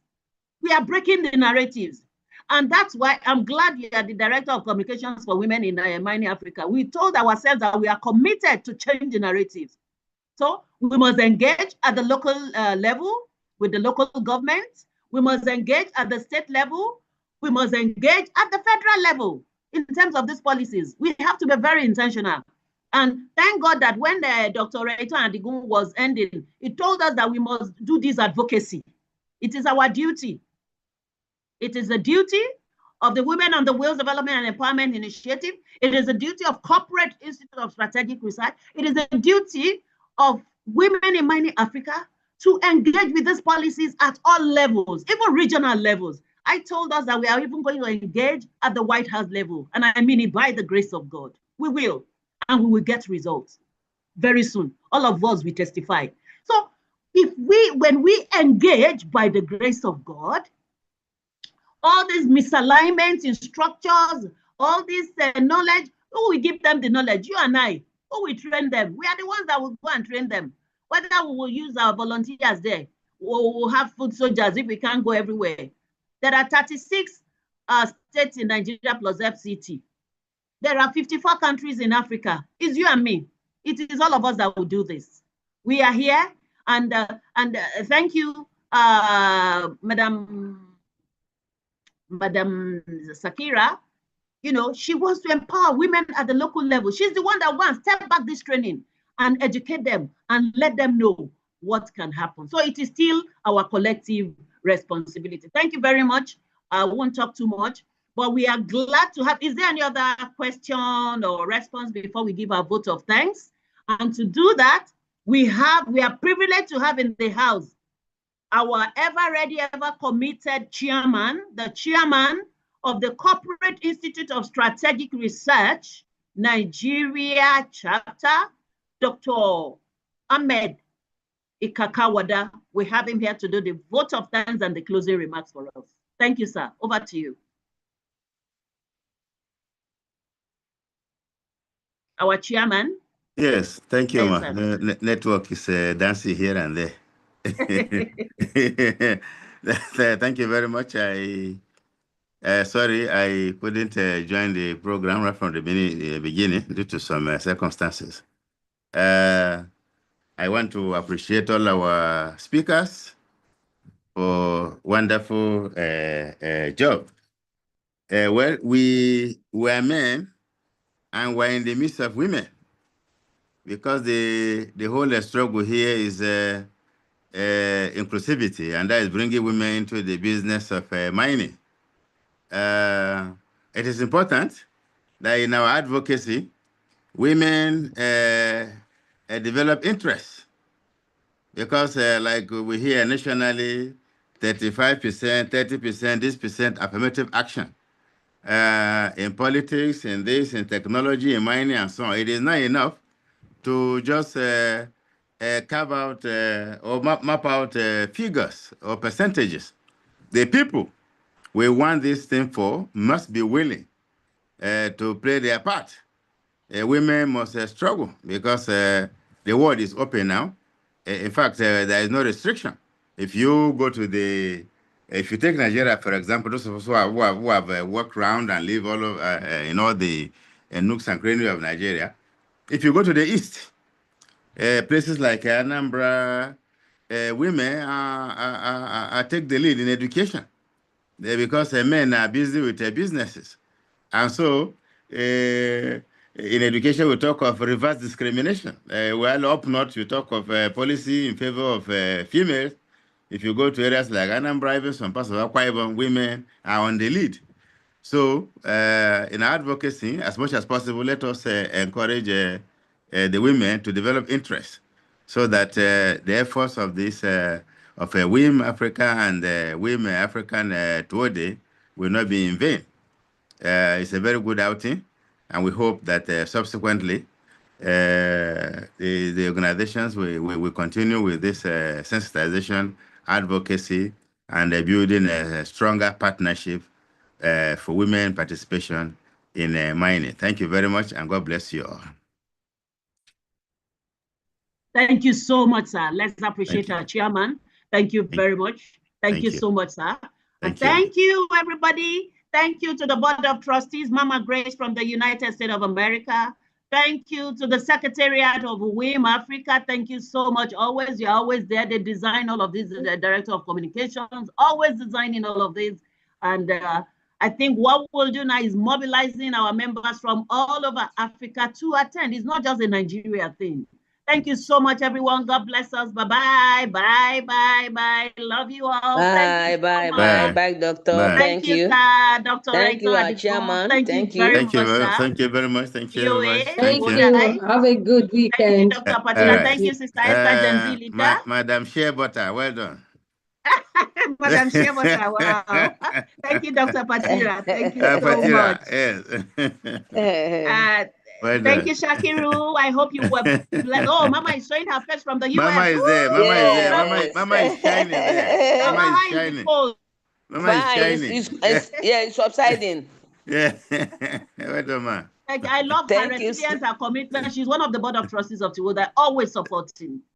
We are breaking the narratives. And that's why I'm glad you are the Director of Communications for Women in WiM-Africa. We told ourselves that we are committed to change the narratives. So we must engage at the local level with the local government. We must engage at the state level. We must engage at the federal level in terms of these policies. We have to be very intentional. And thank God that when Dr. Reito Adigun was ending, he told us that we must do this advocacy. It is our duty. It is the duty of the Women on the Wheels Development and Empowerment Initiative. It is the duty of Corporate Institute of Strategic Research. It is the duty of Women in Mining Africa to engage with these policies at all levels, even regional levels. I told us that we are even going to engage at the White House level. And I mean it by the grace of God. We will, and we will get results very soon. All of us will testify. So when we engage by the grace of God, all these misalignments in structures, all this knowledge, who will give them the knowledge? You and I. Who will train them? We are the ones that will go and train them. Whether we will use our volunteers there, or we'll have food soldiers if we can't go everywhere. There are 36 states in Nigeria plus FCT. There are 54 countries in Africa. It's you and me. It is all of us that will do this. We are here, and thank you, Madam Sakira. She wants to empower women at the local level. She's the one that wants to step back this training and educate them and let them know what can happen. So it is still our collective responsibility. Thank you very much. I won't talk too much, but we are glad to have. Is there any other question or response before we give our vote of thanks? And to do that, we are privileged to have in the house our ever ready, ever committed chairman, the chairman of the Corporate Institute of Strategic Research, Nigeria chapter, Dr. Ahmed Ikakawada. We have him here to do the vote of thanks and the closing remarks for us. Thank you, sir. Over to you. Our chairman. Yes, thank you, ma. The network is dancing here and there. Thank you very much. Sorry, I couldn't join the program right from the beginning due to some circumstances. I want to appreciate all our speakers for wonderful job. Well, we were men and we're in the midst of women, because the whole struggle here is inclusivity, and that is bringing women into the business of mining. It is important that in our advocacy, women develop interest, because like we hear nationally, 35%, 30%, this percent affirmative action in politics, in this, in technology, in mining, and so on. It is not enough to just carve out or map out figures or percentages. The people we want this thing for must be willing to play their part. Women must struggle, because the world is open now. In fact, there is no restriction. If you go to if you take Nigeria, for example, those of us who have worked around and live all over in all the nooks and crannies of Nigeria, if you go to the east, places like Anambra, women take the lead in education because men are busy with their businesses. And so, in education, we talk of reverse discrimination. Well, up north, we talk of policy in favor of females. If you go to areas like Anambra, even some parts of Akwa Ibom, women are on the lead. So, in our advocacy, as much as possible, let us encourage the women to develop interest, so that the efforts of this of WiM-Africa and WiM-African TWOWDEI will not be in vain. It's a very good outing, and we hope that subsequently the organizations will continue with this sensitization, advocacy, and building a stronger partnership for women participation in mining. Thank you very much, and God bless you all. Thank you so much, sir. Let's appreciate our chairman. Thank you very much. Thank you so much, sir. And thank you, everybody. Thank you to the Board of Trustees, Mama Grace from the United States of America. Thank you to the Secretariat of WiM-Africa. Thank you so much. Always, you're always there. They design all of this, the Director of Communications, always designing all of this. And I think what we'll do now is mobilizing our members from all over Africa to attend. It's not just a Nigeria thing. Thank you so much, everyone. God bless us. Bye-bye. Bye-bye. Love you all. Bye, bye, doctor. Thank you, sir. Dr. Thank you, our chairman. Thank you very much, sir. Thank you very much. Thank you very much. Thank you. Have a good weekend. Thank you, Dr. Patira. Thank you, Sister Esther Genzilita. Madam Shea Butter, well done. Madam Shea Butter, wow. Thank you, Dr. Patira. Thank you so much. Yes. Well thank you, Shakiru. I hope you were blessed. Oh, Mama is showing her face from the US. Mama is there. Mama is there. Mama is shining there. Mama is shining. Mama is shining. It's subsiding. Yeah. Well done, ma. I love her resilience, her commitment. She's one of the Board of Trustees of TWOWDEI, always supporting.